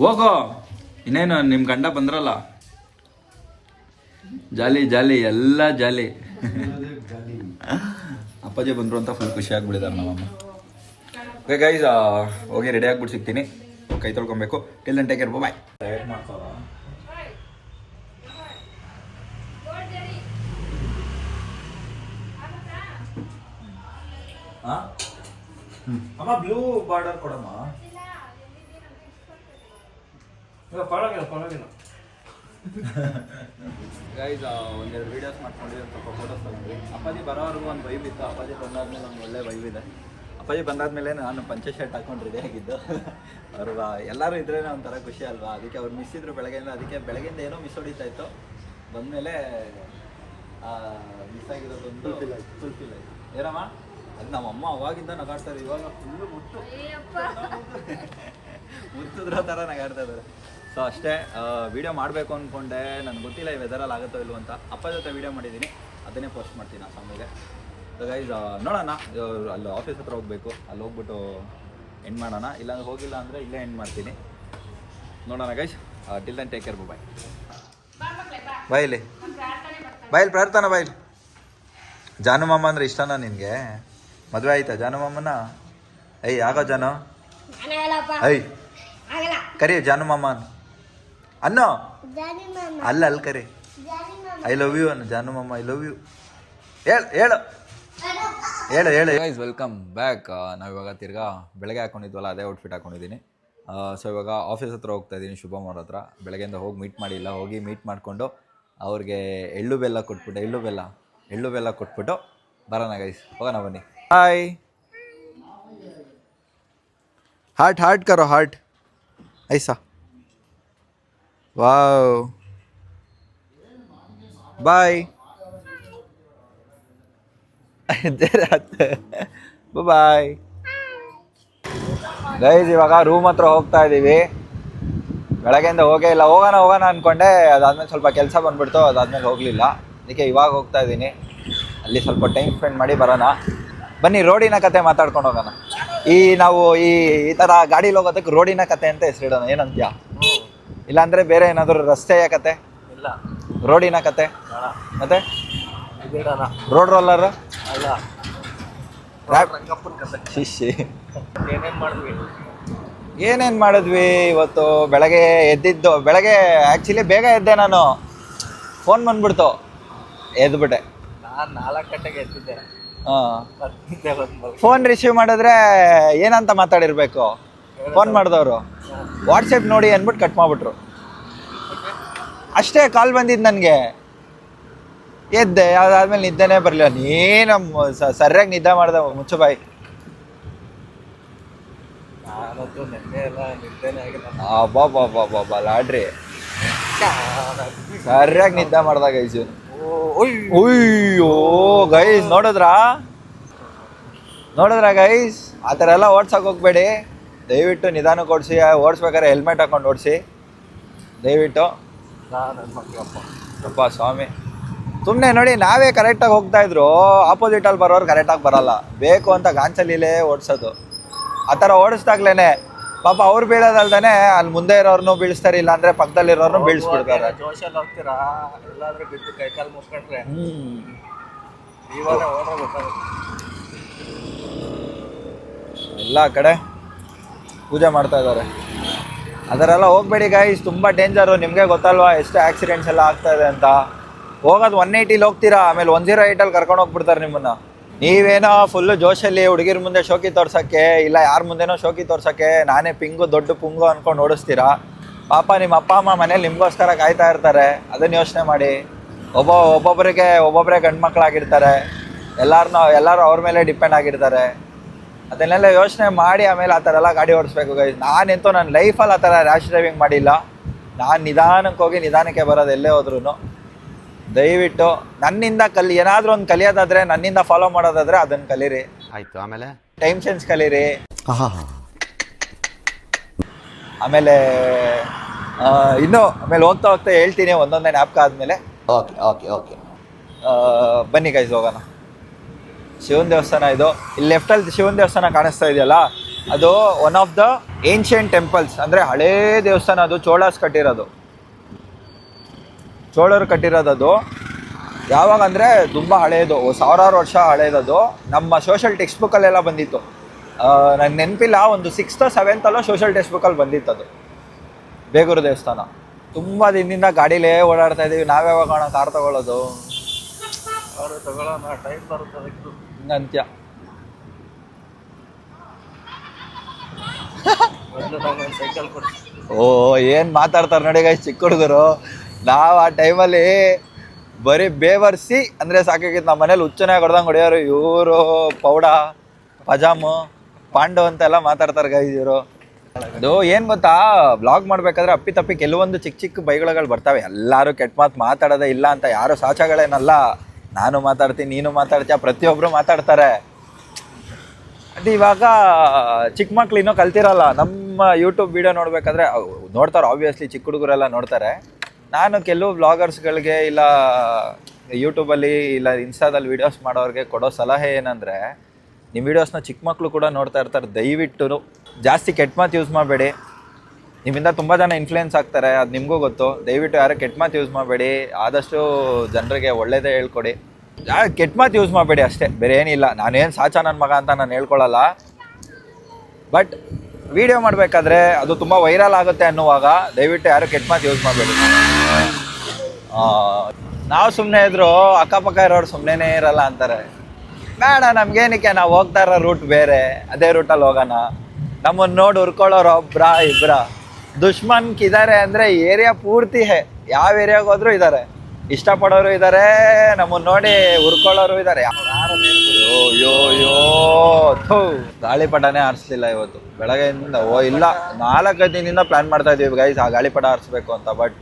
ಹೋಗೋ. ಇನ್ನೇನು ನಿಮ್ಮ ಗಂಡ ಬಂದ್ರಲ್ಲ, ಜಾಲಿ ಜಾಲಿ, ಎಲ್ಲ ಜಾಲಿ. ಅಪ್ಪಾಜಿ ಬಂದರು ಅಂತ ಫುಲ್ ಖುಷಿ ಆಗ್ಬಿಟ್ಟಿದ್ದಾರೆ ನಮ್ಮಮ್ಮ. ಓಕೆ ಗೈಸ್, ಹೋಗಿ ರೆಡಿ ಆಗ್ಬಿಟ್ಟು ಸಿಗ್ತೀನಿ. ಕೈ ತೊಳ್ಕೊಬೇಕು. ಟಿಲ್ ದೆನ್ ಟೇಕ್ ಕೇರ್, ಬಾಯ್. ಡಯಟ್ ಮಾಡ್ತಾರ ಅಮ್ಮ. ಬ್ಲೂ ಬಾರ್ಡರ್ ಕೊಡಮ್ಮ. ಪರವಾಗಿಲ್ಲ. ಗೈಸ್, ಒಂದೆರಡು ವೀಡಿಯೋಸ್ ಮಾಡ್ಕೊಂಡಿದ್ದೆ, ಸ್ವಲ್ಪ ಫೋಟೋಸ್ ತಗೊಂಡ್ವಿ. ಅಪ್ಪಾಜಿ ಬರೋವರೆಗೂ ಒಂದು ವೈಬ್ ಇತ್ತು. ಅಪ್ಪಾಜಿ ಬಂದಾದ್ಮೇಲೆ ಒಂದು ಒಳ್ಳೆ ವೈಬ್ ಇದೆ. ಅಪ್ಪಾಜಿ ಬಂದಾದ್ಮೇಲೆ ನಾನು ಪಂಚೆ ಶರ್ಟ್ ಹಾಕೊಂಡು ರೆಡಿ ಆಗಿದ್ದು. ಅವ್ರು ಎಲ್ಲರೂ ಇದ್ರೇ ಒಂಥರ ಖುಷಿ ಅಲ್ವಾ? ಅದಕ್ಕೆ ಅವ್ರು ಮಿಸ್ ಇದ್ರು ಬೆಳಗ್ಗೆಯಿಂದ. ಅದಕ್ಕೆ ಬೆಳಗ್ಗೆಯಿಂದ ಏನೋ ಮಿಸ್ ಹೊಡಿತಾ ಇತ್ತು. ಬಂದಮೇಲೆ ಮಿಸ್ ಆಗಿರೋದೊಂದು ಫುಲ್ಫಿಲ್ ಆಯಿತು. ಏನಮ್ಮ? ಅದು ನಮ್ಮಮ್ಮ ಅವಾಗಿಂದ ನಗಾಡ್ತಾರೆ, ಇವಾಗ ಫುಲ್ಲು ಮುತ್ತಿದ್ರೋ ಥರ ನಗಾಡ್ತಾ ಇದ್ದಾರೆ. ಸೊ ಅಷ್ಟೇ, ವೀಡಿಯೋ ಮಾಡಬೇಕು ಅಂದ್ಕೊಂಡೆ. ನನಗೆ ಗೊತ್ತಿಲ್ಲ ಈ ವೆದರಲ್ಲಿ ಆಗುತ್ತೋ ಇಲ್ವೋ ಅಂತ. ಅಪ್ಪ ಜೊತೆ ವೀಡಿಯೋ ಮಾಡಿದ್ದೀನಿ, ಅದನ್ನೇ ಪೋಸ್ಟ್ ಮಾಡ್ತೀನಿ ಆ ಸಮಯಕ್ಕೆ. ಸೊ ಗೈಸ್, ನೋಡೋಣ. ಅಲ್ಲಿ ಆಫೀಸ್ ಹತ್ರ ಹೋಗಬೇಕು, ಅಲ್ಲಿ ಹೋಗ್ಬಿಟ್ಟು ಎಂಡ್ ಮಾಡೋಣ. ಇಲ್ಲಾಂದ್ರೆ ಹೋಗಿಲ್ಲ ಅಂದರೆ ಇಲ್ಲೇ ಎಂಡ್ ಮಾಡ್ತೀನಿ. ನೋಡೋಣ guys. Till then take care, bye. ಬಾಯ್ಲಿ ಪ್ರಾರ್ಥನಾ, ಬಾಯ್ಲಿ. ಜಾನು ಮಾಮ ಅಂದರೆ ಇಷ್ಟನಾ ನಿನಗೆ? ಮದುವೆ ಆಯ್ತಾ ಜಾನು ಮಾಮನ? ಆಗೋ ಜಾನು. ಕರಿ ಜಾನು ಮಾಮ ಅನ್ನೋ. ಅಲ್ಲಿ ಕರಿ. ಐ ಲವ್ ಯು ಅನ್ನು. ಜಾನು ಮಾಮ ಐ ಲವ್ ಯು ಹೇಳು. Guys, welcome back. ನಾವಿವಾಗ ತಿರ್ಗಾ ಬೆಳಗ್ಗೆ ಹಾಕೊಂಡಿದ್ವಲ್ಲ, ಅದೇ ಔಟ್ಫಿಟ್ ಹಾಕೊಂಡಿದ್ದೀನಿ. ಸೊ ಇವಾಗ ಆಫೀಸ್ ಹತ್ರ ಹೋಗ್ತಾ ಇದ್ದೀನಿ, ಶುಭಮ್ ಅವ್ರ ಹತ್ರ. ಬೆಳಗ್ಗೆಯಿಂದ ಹೋಗಿ ಮೀಟ್ ಮಾಡಿಲ್ಲ. ಹೋಗಿ ಮೀಟ್ ಮಾಡಿಕೊಂಡು ಅವ್ರಿಗೆ ಎಳ್ಳು ಬೆಲ್ಲ ಕೊಟ್ಬಿಟ್ಟು ಬರೋಣ ಗೈಸ್. ಹೋಗೋಣ ಬನ್ನಿ. ಹಾಯ್. ಹಾರ್ಟ್ ಕರೋ, ಹಾರ್ಟ್ ಐಸಾ. Wow, bye. Bye guys. ಇವಾಗ ರೂಮ್ ಹತ್ರ ಹೋಗ್ತಾ ಇದ್ದೀವಿ. ಬೆಳಗ್ಗೆಯಿಂದ ಹೋಗೇ ಇಲ್ಲ. ಹೋಗೋಣ ಅಂದ್ಕೊಂಡೆ. ಅದಾದ್ಮೇಲೆ ಸ್ವಲ್ಪ ಕೆಲಸ ಬಂದ್ಬಿಡ್ತು, ಅದಾದ್ಮೇಲೆ ಹೋಗಲಿಲ್ಲ. ಅದಕ್ಕೆ ಇವಾಗ ಹೋಗ್ತಾ ಇದ್ದೀನಿ. ಅಲ್ಲಿ ಸ್ವಲ್ಪ ಟೈಮ್ ಸ್ಪೆಂಡ್ ಮಾಡಿ ಬರೋಣ. ಬನ್ನಿ, ರೋಡಿನ ಕತೆ ಮಾತಾಡ್ಕೊಂಡು ಹೋಗೋಣ. ನಾವು ಈ ಥರ ಗಾಡೀಲಿ ಹೋಗೋದಕ್ಕೆ ರೋಡಿನ ಕತೆ ಅಂತ ಹೆಸರಿಡೋಣ. ಏನಂತ್ಯಾ? ಇಲ್ಲಾಂದರೆ ಬೇರೆ ಏನಾದರೂ ರಸ್ತೆಯ ಕತೆ? ರೋಡಿನ ಕತೆ ಮತ್ತೆ ರೋಡ್ ರೋಲರ್ ಶಿಶಿ ಏನೇನು ಮಾಡಿದ್ವಿ ಇವತ್ತು? ಬೆಳಗ್ಗೆ ಎದ್ದಿದ್ದು, ಬೆಳಗ್ಗೆ ಆ್ಯಕ್ಚುಲಿ ಬೇಗ ಎದ್ದೆ ನಾನು. ಫೋನ್ ಬಂದ್ಬಿಡ್ತು, ಎದ್ಬಿಟ್ಟೆ. ನಾನು 4 ಗಂಟೆಗೆ ಎದ್ದಿದ್ದೆ. ಹಾಂ, ಫೋನ್ ರಿಸೀವ್ ಮಾಡಿದ್ರೆ ಏನಂತ ಮಾತಾಡಿರ್ಬೇಕು? ಫೋನ್ ಮಾಡಿದವರು ವಾಟ್ಸಪ್ ನೋಡಿ ಅಂದ್ಬಿಟ್ಟು ಕಟ್ ಮಾಡಿಬಿಟ್ರು. ಅಷ್ಟೇ ಕಾಲ್ ಬಂದಿದ್ದು ನನಗೆ. ಎದ್ದೆ, ಅದಾದ್ಮೇಲೆ ನಿದ್ದೆನೇ ಬರಲಿಲ್ಲ. ನೀನು ಸರಿಯಾಗಿ ನಿದ್ದೆ ಮಾಡಿದೆ, ಮುಚ್ಚು ಬಾಯಿ. ನಾನಂತೂ ನೆನ್ನೆ ಎಲ್ಲ ನಿದ್ದೆನೇ ಆಗಿಲ್ಲ. ಅಬ್ಬಾ ಲಾಡ್ರಿ, ಸರಿಯಾಗಿ ನಿದ್ದೆ ಮಾಡ್ದ ಗೈಸ್. ಅಯ್ಯೋ ಗೈಸ್, ನೋಡಿದ್ರಾ ಗೈಸ್? ಆ ಥರ ಎಲ್ಲ ಓಡ್ಸಕ್ಕೆ ಹೋಗ್ಬೇಡಿ ದಯವಿಟ್ಟು. ನಿಧಾನಕ್ಕೆ ಓಡಿಸಿ, ಓಡಿಸ್ಬೇಕಾದ್ರೆ ಹೆಲ್ಮೆಟ್ ಹಾಕೊಂಡು ಓಡಿಸಿ ದಯವಿಟ್ಟು. ಅಪ್ಪ ಸ್ವಾಮಿ, ಸುಮ್ಮನೆ ನೋಡಿ, ನಾವೇ ಕರೆಕ್ಟಾಗಿ ಹೋಗ್ತಾಯಿದ್ರು, ಆಪೋಸಿಟಲ್ಲಿ ಬರೋರು ಕರೆಕ್ಟಾಗಿ ಬರಲ್ಲ. ಬೇಕು ಅಂತ ಗಾಂಚಲಿಲೇ ಓಡಿಸೋದು. ಆ ಥರ ಓಡಿಸ್ದಾಗ್ಲೇ ಪಾಪ ಅವ್ರು ಬೀಳೋದಲ್ದೇ ಅಲ್ಲಿ ಮುಂದೆ ಇರೋರ್ನು ಬೀಳಿಸ್ತಾರೆ, ಇಲ್ಲಾಂದರೆ ಪಕ್ಕದಲ್ಲಿರೋರ್ನು ಬೀಳಿಸ್ಬಿಡ್ತಾರೆ. ಜೋಶಲ್ಲಿ ಹೋಗ್ತೀರಾ, ಎಲ್ಲಾದ್ರೂ ಬಿದ್ದು ಕೈಕಾಲು ಮುಚ್ಕೊಂಡ್ರೆ ಇವಾಗ ಓಡ್ರೆ ಗೊತ್ತಾಗುತ್ತೆ. ಎಲ್ಲ ಕಡೆ ಪೂಜೆ ಮಾಡ್ತಾ ಇದ್ದಾರೆ. ಅದರೆಲ್ಲ ಹೋಗ್ಬೇಡಿ ಗೈಸ್, ತುಂಬ ಡೇಂಜರು. ನಿಮಗೆ ಗೊತ್ತಲ್ವಾ ಎಷ್ಟು ಆಕ್ಸಿಡೆಂಟ್ಸ್ ಎಲ್ಲ ಆಗ್ತಾ ಇದೆ ಅಂತ. ಹೋಗೋದು 180 ಹೋಗ್ತೀರಾ, ಆಮೇಲೆ 108 ಕರ್ಕೊಂಡು ಹೋಗ್ಬಿಡ್ತಾರೆ ನಿಮ್ಮನ್ನು. ನೀವೇನೋ ಫುಲ್ಲು ಜೋಶಲ್ಲಿ ಹುಡುಗಿರ ಮುಂದೆ ಶೋಕಿ ತೋರ್ಸೋಕ್ಕೆ, ಇಲ್ಲ ಯಾರ ಮುಂದೆನೋ ಶೋಕಿ ತೋರ್ಸೋಕ್ಕೆ ನಾನೇ ಪಿಂಗು ದೊಡ್ಡ ಪುಂಗು ಅಂದ್ಕೊಂಡು ಓಡಿಸ್ತೀರಾ. ಪಾಪ ನಿಮ್ಮ ಅಪ್ಪ ಅಮ್ಮ ಮನೇಲಿ ನಿಮಗೋಸ್ಕರ ಕಾಯ್ತಾ ಇರ್ತಾರೆ. ಅದನ್ನು ಯೋಚನೆ ಮಾಡಿ. ಒಬ್ಬೊಬ್ಬರೇ ಗಂಡು ಮಕ್ಕಳಾಗಿರ್ತಾರೆ, ಎಲ್ಲರೂ ಅವ್ರ ಮೇಲೆ ಡಿಪೆಂಡ್ ಆಗಿರ್ತಾರೆ. ಅದನ್ನೆಲ್ಲ ಯೋಚನೆ ಮಾಡಿ ಆಮೇಲೆ ಆ ಥರ ಎಲ್ಲ ಗಾಡಿ ಓಡಿಸ್ಬೇಕು ಗೈಸ್. ನಾನೆಂತೂ ನನ್ನ ಲೈಫಲ್ಲಿ ಆ ಥರ ರ್ಯಾಶ್ ಡ್ರೈವಿಂಗ್ ಮಾಡಿಲ್ಲ. ನಾನು ನಿಧಾನಕ್ಕೆ ಹೋಗಿ ನಿಧಾನಕ್ಕೆ ಬರೋದು ಎಲ್ಲೇ ಹೋದ್ರೂ. ದಯವಿಟ್ಟು ನನ್ನಿಂದ ಏನಾದರೂ ಒಂದು ಕಲಿಯೋದಾದರೆ, ನನ್ನಿಂದ ಫಾಲೋ ಮಾಡೋದಾದರೆ ಅದನ್ನು ಕಲೀರಿ. ಆಯಿತು, ಆಮೇಲೆ ಟೈಮ್ ಸೆನ್ಸ್ ಕಲೀರಿ. ಹಾಂ, ಆಮೇಲೆ ಆಮೇಲೆ ಹೋಗ್ತಾ ಹೇಳ್ತೀನಿ ಒಂದೊಂದೇ ಜ್ಞಾಪಕ ಆದಮೇಲೆ. ಓಕೆ ಬನ್ನಿ ಗೈಸ್, ಹೋಗೋಣ. ಶಿವನ ದೇವಸ್ಥಾನ ಇದು. ಇಲ್ಲಿ ಲೆಫ್ಟಲ್ಲಿ ಶಿವನ ದೇವಸ್ಥಾನ ಕಾಣಿಸ್ತಾ ಇದೆಯಲ್ಲ, ಅದು one of the ancient temples. ಅಂದರೆ ಹಳೇ ದೇವಸ್ಥಾನ ಅದು. ಚೋಳರು ಕಟ್ಟಿರೋದದು. ಯಾವಾಗ ಅಂದರೆ ತುಂಬ ಹಳೇದು, ಸಾವಿರಾರು ವರ್ಷ ಹಳೇದದು. ನಮ್ಮ ಸೋಷಲ್ ಟೆಕ್ಸ್ಟ್ ಬುಕ್ಕಲ್ಲೆಲ್ಲ ಬಂದಿತ್ತು. ನನಗೆ ನೆನಪಿಲ್ಲ, ಒಂದು 6th or 7th social text ಬುಕ್ಕಲ್ಲಿ ಬಂದಿತ್ತು ಅದು. ಬೇಗೂರು ದೇವಸ್ಥಾನ. ತುಂಬ ದಿನದಿಂದ ಗಾಡೀಲೇ ಓಡಾಡ್ತಾ ಇದ್ದೀವಿ. ನಾವೇ ಹೋಗೋಣ ಕಾರ್ ತಗೊಳ್ಳೋದು? ಅವರು ತಗೊಳ್ಳೋಣ, ಟೈಮ್ ಬರುತ್ತೆ ಅಂತ್ಯ. ಸೈಕಲ್ ಕೊಡ್ತೀವಿ. ಏನು ಮಾತಾಡ್ತಾರೆ ನೋಡಿ ಗೈಸ್ ಚಿಕ್ಕ ಹುಡುಗರು. ನಾವು ಆ ಟೈಮಲ್ಲಿ ಬರೀ ಬೇವರ್ಸಿ ಅಂದರೆ ಸಾಕಾಗಿತ್ತು. ನಮ್ಮ ಮನೇಲಿ ಹುಚ್ಚನಾಗಿ ಹೊಡೆದಂಗೆ ಹೊಡೆಯೋರು ಇವರು. ಪೌಡ, ಪಜಾಮು, ಪಾಂಡು ಅಂತೆಲ್ಲ ಮಾತಾಡ್ತಾರೆ ಗೈಸ್ ಇವರು. ಅದು ಏನು ಗೊತ್ತಾ, ಬ್ಲಾಗ್ ಮಾಡಬೇಕಾದ್ರೆ ಅಪ್ಪಿ ಕೆಲವೊಂದು ಚಿಕ್ಕ ಬೈಗಳು ಬರ್ತವೆ. ಎಲ್ಲರೂ ಕೆಟ್ಟ ಮಾತು ಮಾತಾಡೋದೇ ಇಲ್ಲ ಅಂತ ಯಾರು ಸಾಚಗಳೇನಲ್ಲ. ನಾನು ಮಾತಾಡ್ತೀನಿ, ನೀನು ಮಾತಾಡ್ತೀಯ, ಪ್ರತಿಯೊಬ್ಬರು ಮಾತಾಡ್ತಾರೆ. ಅದು ಇವಾಗ ಚಿಕ್ಕ ಮಕ್ಳು ಇನ್ನೂ ಕಲ್ತಿರಲ್ಲ. ನಮ್ಮ ಯೂಟ್ಯೂಬ್ ವೀಡಿಯೋ ನೋಡಬೇಕಾದ್ರೆ ನೋಡ್ತಾರೆ, ಆಬ್ವಿಯಸ್ಲಿ ಚಿಕ್ಕ ಹುಡುಗರೆಲ್ಲ ನೋಡ್ತಾರೆ. ನಾನು ಕೆಲವು ವ್ಲಾಗರ್ಸ್ಗಳಿಗೆ ಇಲ್ಲ ಯೂಟ್ಯೂಬಲ್ಲಿ ಇಲ್ಲ ಇನ್ಸ್ಟಾದಲ್ಲಿ ವೀಡಿಯೋಸ್ ಮಾಡೋರಿಗೆ ಕೊಡೋ ಸಲಹೆ ಏನಂದರೆ, ನಿಮ್ಮ ವೀಡಿಯೋಸ್ನ ಚಿಕ್ಕ ಮಕ್ಕಳು ಕೂಡ ನೋಡ್ತಾ ಇರ್ತಾರೆ. ದಯವಿಟ್ಟು ಜಾಸ್ತಿ ಕೆಟ್ಟ ಮಾತು ಯೂಸ್ ಮಾಡಬೇಡಿ. ನಿಮ್ಮಿಂದ ತುಂಬ ಜನ ಇನ್ಫ್ಲುಯೆನ್ಸ್ ಆಗ್ತಾರೆ, ಅದು ನಿಮಗೂ ಗೊತ್ತು. ದಯವಿಟ್ಟು ಯಾರು ಕೆಟ್ಟ ಮಾತು ಯೂಸ್ ಮಾಡಬೇಡಿ. ಆದಷ್ಟು ಜನರಿಗೆ ಒಳ್ಳೇದೇ ಹೇಳ್ಕೊಡಿ. ಕೆಟ್ಟ ಮಾತು ಯೂಸ್ ಮಾಡಬೇಡಿ ಅಷ್ಟೇ, ಬೇರೆ ಏನಿಲ್ಲ. ನಾನೇನು ಸಾಚ ನನ್ನ ಮಗ ಅಂತ ನಾನು ಹೇಳ್ಕೊಳ್ಳಲ್ಲ. ಬಟ್ ವಿಡಿಯೋ ಮಾಡಬೇಕಾದ್ರೆ ಅದು ತುಂಬ ವೈರಲ್ ಆಗುತ್ತೆ ಅನ್ನುವಾಗ ದಯವಿಟ್ಟು ಯಾರು ಕೆಟ್ಟ ಮಾತು ಯೂಸ್ ಮಾಡಬೇಡಿ. ನಾವು ಸುಮ್ಮನೆ ಇದ್ರು ಅಕ್ಕಪಕ್ಕ ಇರೋರು ಸುಮ್ಮನೆ ಇರಲ್ಲ ಅಂತಾರೆ. ಬೇಡ, ನಮಗೇನಕ್ಕೆ, ನಾವು ಹೋಗ್ತಾ ಇರೋ ರೂಟ್ ಬೇರೆ, ಅದೇ ರೂಟಲ್ಲಿ ಹೋಗೋಣ. ನಮ್ಮನ್ನು ನೋಡಿ ಹುರ್ಕೊಳ್ಳೋರು ಒಬ್ಬರ ಇಬ್ಬರ ದುಶ್ಮನ್ಕಿದ್ದಾರೆ ಅಂದರೆ ಏರಿಯಾ ಪೂರ್ತಿ ಯಾವ ಏರಿಯಾಗೆ ಹೋದ್ರೂ ಇದ್ದಾರೆ. ಇಷ್ಟಪಡೋರು ಇದ್ದಾರೆ, ನಮ್ಮನ್ನು ನೋಡಿ ಹುರ್ಕೊಳ್ಳೋರು ಇದ್ದಾರೆ. ಯೋ ಗಾಳಿಪಟನೇ ಆರಿಸ್ಲಿಲ್ಲ ಇವತ್ತು ಬೆಳಗ್ಗೆಯಿಂದ. ಇಲ್ಲ 4 ದಿನದಿಂದ ಪ್ಲ್ಯಾನ್ ಮಾಡ್ತಾ ಇದ್ದೀವಿ ಗೈಸ್ ಆ ಗಾಳಿಪಟ ಆರಿಸ್ಬೇಕು ಅಂತ. ಬಟ್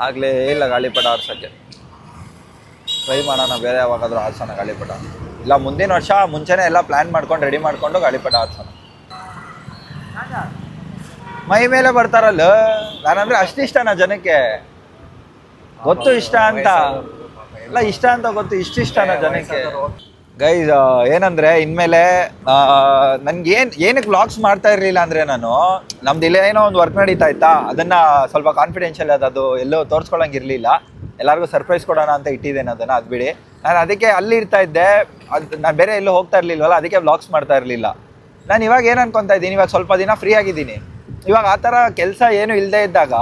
ಆಗಲೇ ಇಲ್ಲ ಗಾಳಿಪಟ ಆರ್ಸೋಕ್ಕೆ. ಟ್ರೈ ಮಾಡೋಣ, ಬೇರೆ ಯಾವಾಗಾದರೂ ಆರ್ಸೋಣ ಗಾಳಿಪಟ. ಇಲ್ಲ ಮುಂದಿನ ವರ್ಷ ಮುಂಚೆನೇ ಎಲ್ಲ ಪ್ಲ್ಯಾನ್ ಮಾಡ್ಕೊಂಡು ರೆಡಿ ಮಾಡಿಕೊಂಡು ಗಾಳಿಪಟ ಆರ್ಸೋಣ. ಮೈ ಮೇಲೆ ಬರ್ತಾರಲ್ಲ, ನಾನಂದರೆ ಅಷ್ಟಿಷ್ಟನಾ ಜನಕ್ಕೆ? ಗೊತ್ತು ಇಷ್ಟ ಅಂತ, ಇಲ್ಲ ಇಷ್ಟ ಅಂತ ಗೊತ್ತು, ಇಷ್ಟಿಷ್ಟನಾ ಜನಕ್ಕೆ? ಗೈಸ್ ಏನಂದ್ರೆ ಇನ್ಮೇಲೆ ನನ್ಗೆ ಏನಕ್ಕೆ ವ್ಲಾಗ್ಸ್ ಮಾಡ್ತಾ ಇರಲಿಲ್ಲ ಅಂದ್ರೆ ನಾನು ನಮ್ದು ಇಲ್ಲೇ ಏನೋ ಒಂದು ವರ್ಕ್ ನಡೀತಾ ಇತ್ತಾ ಅದನ್ನ ಸ್ವಲ್ಪ ಕಾನ್ಫಿಡೆನ್ಷಿಯಲ್ ಅದು ಎಲ್ಲೋ ತೋರಿಸ್ಕೊಳಂಗಿರ್ಲಿಲ್ಲ. ಎಲ್ಲರಿಗೂ ಸರ್ಪ್ರೈಸ್ ಕೊಡೋಣ ಅಂತ ಇಟ್ಟಿದ್ದೇನೆ ಅದನ್ನ, ಅದು ಬಿಡಿ. ನಾನು ಅದಕ್ಕೆ ಅಲ್ಲಿ ಇರ್ತಾ ಇದ್ದೆ, ಅದು ನಾನು ಬೇರೆ ಎಲ್ಲೂ ಹೋಗ್ತಾ ಇರಲಿಲ್ವಲ್ಲ, ಅದಕ್ಕೆ ವ್ಲಾಗ್ಸ್ ಮಾಡ್ತಾ ಇರಲಿಲ್ಲ. ನಾನು ಇವಾಗ ಏನು ಅನ್ಕೊತಾ ಇದ್ದೀನಿ, ಇವಾಗ ಸ್ವಲ್ಪ ದಿನ ಫ್ರೀ ಆಗಿದ್ದೀನಿ. ಇವಾಗ ಆ ಥರ ಕೆಲಸ ಏನು ಇಲ್ಲದೆ ಇದ್ದಾಗ,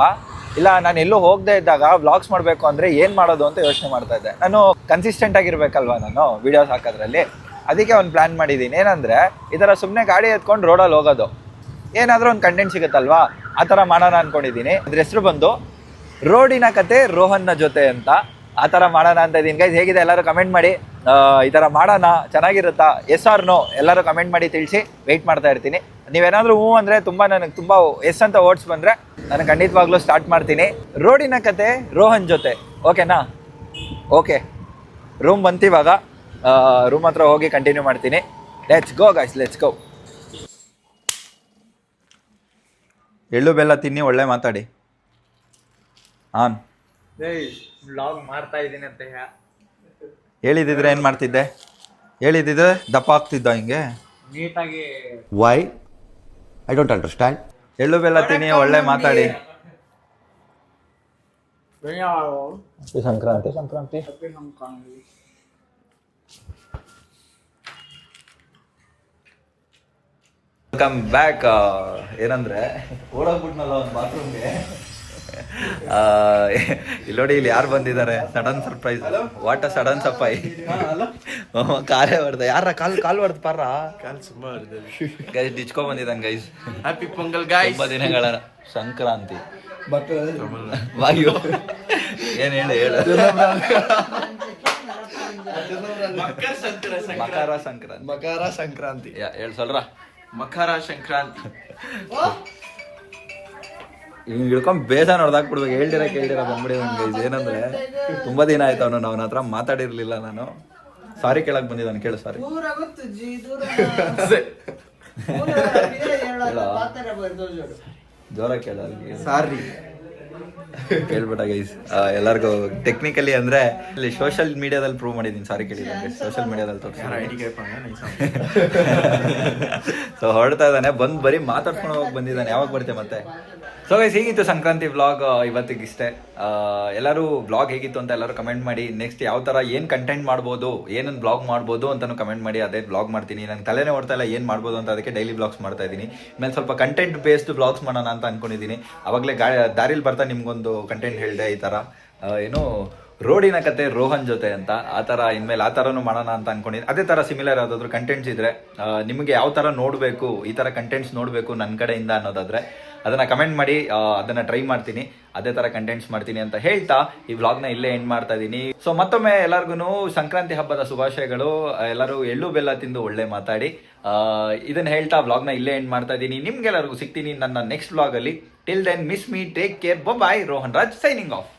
ಇಲ್ಲ ನಾನು ಎಲ್ಲೂ ಹೋಗದೆ ಇದ್ದಾಗ ವ್ಲಾಗ್ಸ್ ಮಾಡಬೇಕು ಅಂದರೆ ಏನು ಮಾಡೋದು ಅಂತ ಯೋಚನೆ ಮಾಡ್ತಾ ಇದ್ದೆ. ನಾನು ಕನ್ಸಿಸ್ಟೆಂಟ್ ಆಗಿರ್ಬೇಕಲ್ವ ನಾನು ವೀಡಿಯೋಸ್ ಹಾಕೋದ್ರಲ್ಲಿ. ಅದಕ್ಕೆ ಒಂದು ಪ್ಲ್ಯಾನ್ ಮಾಡಿದ್ದೀನಿ. ಏನಂದರೆ ಈ ಥರ ಸುಮ್ಮನೆ ಗಾಡಿ ಎತ್ಕೊಂಡು ರೋಡಲ್ಲಿ ಹೋಗೋದು, ಏನಾದರೂ ಒಂದು ಕಂಟೆಂಟ್ ಸಿಗುತ್ತಲ್ವಾ, ಆ ಥರ ಮಾಡೋಣ ಅಂದ್ಕೊಂಡಿದ್ದೀನಿ. ಅದ್ರ ಹೆಸರು ಬಂದು ರೋಡಿನ ಕತೆ ರೋಹನ್ನ ಜೊತೆ ಅಂತ. ಆ ಥರ ಮಾಡೋಣ ಅಂತ ಇದ್ದೀನಿ. ಗೈಸ್ ಹೇಗಿದೆ ಎಲ್ಲರೂ ಕಮೆಂಟ್ ಮಾಡಿ, ಈ ಥರ ಮಾಡೋಣ ಚೆನ್ನಾಗಿರುತ್ತಾ, ಎಸ್ ಆರ್ ನೋ ಎಲ್ಲರೂ ಕಮೆಂಟ್ ಮಾಡಿ ತಿಳಿಸಿ. ವೆಯ್ಟ್ ಮಾಡ್ತಾ ಇರ್ತೀನಿ. ನೀವೇನಾದರೂ ಹ್ಞೂ ಅಂದರೆ ನನಗೆ ತುಂಬ ಎಸ್ ಅಂತ ಓಟ್ಸ್ ಬಂದರೆ ನಾನು ಖಂಡಿತವಾಗ್ಲೂ ಸ್ಟಾರ್ಟ್ ಮಾಡ್ತೀನಿ. ರೋಡಿನ ಕತೆ ರೋಹನ್ ಜೊತೆ, ಓಕೆನಾ? ಓಕೆ, ರೂಮ್ ಬಂತಿವಾಗ, ರೂಮ್ ಹತ್ರ ಹೋಗಿ ಕಂಟಿನ್ಯೂ ಮಾಡ್ತೀನಿ. Let's go guys, let's go. ಎಳ್ಳು ಬೆಲ್ಲ ತಿನ್ನಿ, ಒಳ್ಳೆ ಮಾತಾಡಿ. ವ್ಲಾಗ್ ಮಾಡ್ತಾ ಇದ್ದೀನಿ ಅಂತ ಹೇಳಿದಿದ್ರೆ ಏನು ಮಾಡ್ತಿದ್ದೆ? ಹೇಳಿದಿದ್ರೆ ದಪ್ಪ ಆಗ್ತಿದ್ದ ಹಿಂಗೆ? ನೀಟಾಗಿ ವೈ ಐ ಡೋಂಟ್ ಅಂಡರ್ಸ್ಟ್ಯಾಂಡ್. ಎಳ್ಳು ಬೆಲ್ಲ ತಿನ್ನಿ, ಒಳ್ಳೆ ಮಾತಾಡಿ. Sankranti Sankranti welcome back. ಏನಂದ್ರೆ ಓಡೋಗ್ಬಿಟ್ನಲ್ಲ ಒಂದು ಬಾತ್ರೂಮ್ಗೆ. ಇಲ್ಲಿ ನೋಡಿ, ಇಲ್ಲಿ ಯಾರು ಬಂದಿದ್ದಾರೆ? Sudden surprise. What a sudden ಸಫೈ. ಕಾಲೇ ಹೊಡೆದ, ಯಾರ ಕಾಲ್ ಹೊಡೆದ ಪಾರ ಗೈಸ್, ಡಿಚ್ಕೊ ಬಂದಿದ್ದಾನೆ ಗೈಸ್. Happy pongal guys. ತುಂಬ ದಿನಗಳ ಸಂಕ್ರಾಂತಿ ವಾಯು ಏನ್ ಹೇಳು ಮಕರ ಸಂಕ್ರಾಂತಿ ಹೇಳು ಸೊಲ್ರ. ಮಕರ ಸಂಕ್ರಾಂತಿ ಹಿಂಗೆ ಹಿಡ್ಕೊಂಡು ಬೇಜಾನ್ ಹೊಡೆದಾಕ್ಬಿಡ್ಬೇಕು. ಕೇಳ್ದಿರ ಬಂದ್ಬಿಡಿ ಒಂದು ಗೈಸ್. ಏನಂದ್ರೆ ತುಂಬಾ ದಿನ ಆಯ್ತು ಅವನ ಹತ್ರ ಮಾತಾಡಿರ್ಲಿಲ್ಲ ನಾನು. ಸಾರಿ ಕೇಳಕ್ ಬಂದಿದ್ದಾನೆ, ಕೇಳು ಸಾರಿ. ಜೋರ ಕೇಳ ಸಾರಿ ಕೇಳ್ಬಿಟ್ಟ ಗೈಸ್. ಎಲ್ಲರಿಗೂ ಟೆಕ್ನಿಕಲಿ ಅಂದ್ರೆ ಇಲ್ಲಿ ಸೋಷಿಯಲ್ ಮೀಡಿಯಾದಲ್ಲಿ ಪ್ರೂವ್ ಮಾಡಿದ್ದೀನಿ ಸಾರಿ ಕೇಳಿದ್ದೀನಿ. ಸೋಷಿಯಲ್ ಮೀಡಿಯಾದಲ್ಲಿ ಸೊ ಹೊರಡ್ತಾ ಇದ್ದಾನೆ, ಬಂದು ಬರೀ ಮಾತಾಡ್ಕೊಂಡು ಹೋಗಿ ಬಂದಿದ್ದಾನೆ. ಯಾವಾಗ ಬರ್ತೆ ಮತ್ತೆ? ಸೊ ಗೈಸ್, ಹೀಗಿತ್ತು ಸಂಕ್ರಾಂತಿ ವ್ಲಾಗ್ ಇವತ್ತಿಗೆ ಇಷ್ಟೇ. ಎಲ್ಲರೂ ವ್ಲಾಗ್ ಹೇಗಿತ್ತು ಅಂತ ಎಲ್ಲರೂ ಕಮೆಂಟ್ ಮಾಡಿ. ನೆಕ್ಸ್ಟ್ ಯಾವ ಥರ ಏನು ಕಂಟೆಂಟ್ ಮಾಡ್ಬೋದು, ಏನನ್ನು ಬ್ಲಾಗ್ ಮಾಡ್ಬೋದು ಅಂತಲೂ ಕಮೆಂಟ್ ಮಾಡಿ. ಅದೇ ಬ್ಲಾಗ್ ಮಾಡ್ತೀನಿ. ನಂಗೆ ತಲೆನೇ ಓಡ್ತಾ ಇಲ್ಲ ಏನು ಮಾಡ್ಬೋದು ಅಂತ, ಅದಕ್ಕೆ ಡೈಲಿ ಬ್ಲಾಗ್ಸ್ ಮಾಡ್ತಾ ಇದ್ದೀನಿ. ಆಮೇಲೆ ಸ್ವಲ್ಪ ಕಂಟೆಂಟ್ ಬೇಸ್ಡ್ ಬ್ಲಾಗ್ಸ್ ಮಾಡೋಣ ಅಂತ ಅಂದ್ಕೊಂಡಿದ್ದೀನಿ. ಅವಾಗಲೇ ದಾರಿಲಿ ಬರ್ತಾ ನಿಮ್ಗೊಂದು ಕಂಟೆಂಟ್ ಹೇಳಿದೆ, ಈ ಥರ ಏನು ರೋಡಿನ ಕತೆ ರೋಹನ್ ಜೊತೆ ಅಂತ. ಆ ಥರ ಇನ್ಮೇಲೆ ಆ ಥರನೂ ಮಾಡೋಣ ಅಂತ ಅಂದ್ಕೊಂಡಿದ್ದೀನಿ. ಅದೇ ಥರ ಸಿಮಿಲರ್ ಯಾವುದಾದ್ರು ಕಂಟೆಂಟ್ಸ್ ಇದ್ದರೆ, ನಿಮಗೆ ಯಾವ ಥರ ನೋಡಬೇಕು, ಈ ಥರ ಕಂಟೆಂಟ್ಸ್ ನೋಡಬೇಕು ನನ್ನ ಕಡೆಯಿಂದ ಅನ್ನೋದಾದರೆ ಅದನ್ನು ಕಮೆಂಟ್ ಮಾಡಿ. ಅದನ್ನು ಟ್ರೈ ಮಾಡ್ತೀನಿ, ಅದೇ ಥರ ಕಂಟೆಂಟ್ಸ್ ಮಾಡ್ತೀನಿ ಅಂತ ಹೇಳ್ತಾ ಈ ವ್ಲಾಗ್ನ ಇಲ್ಲೇ ಎಂಡ್ ಮಾಡ್ತಾ ಇದ್ದೀನಿ. ಸೊ ಮತ್ತೊಮ್ಮೆ ಎಲ್ಲರಿಗೂ ಸಂಕ್ರಾಂತಿ ಹಬ್ಬದ ಶುಭಾಶಯಗಳು. ಎಲ್ಲರೂ ಎಳ್ಳು ಬೆಲ್ಲ ತಿಂದು ಒಳ್ಳೆ ಮಾತಾಡಿ. ಇದನ್ನು ಹೇಳ್ತಾ ವ್ಲಾಗ್ನ ಇಲ್ಲೇ ಎಂಡ್ ಮಾಡ್ತಾ ಇದ್ದೀನಿ. ನಿಮ್ಗೆಲ್ಲರಿಗೂ ಸಿಗ್ತೀನಿ ನನ್ನ ನೆಕ್ಸ್ಟ್ ವ್ಲಾಗಲ್ಲಿ. Till then miss me, take care, bye. Rohan Raj signing of.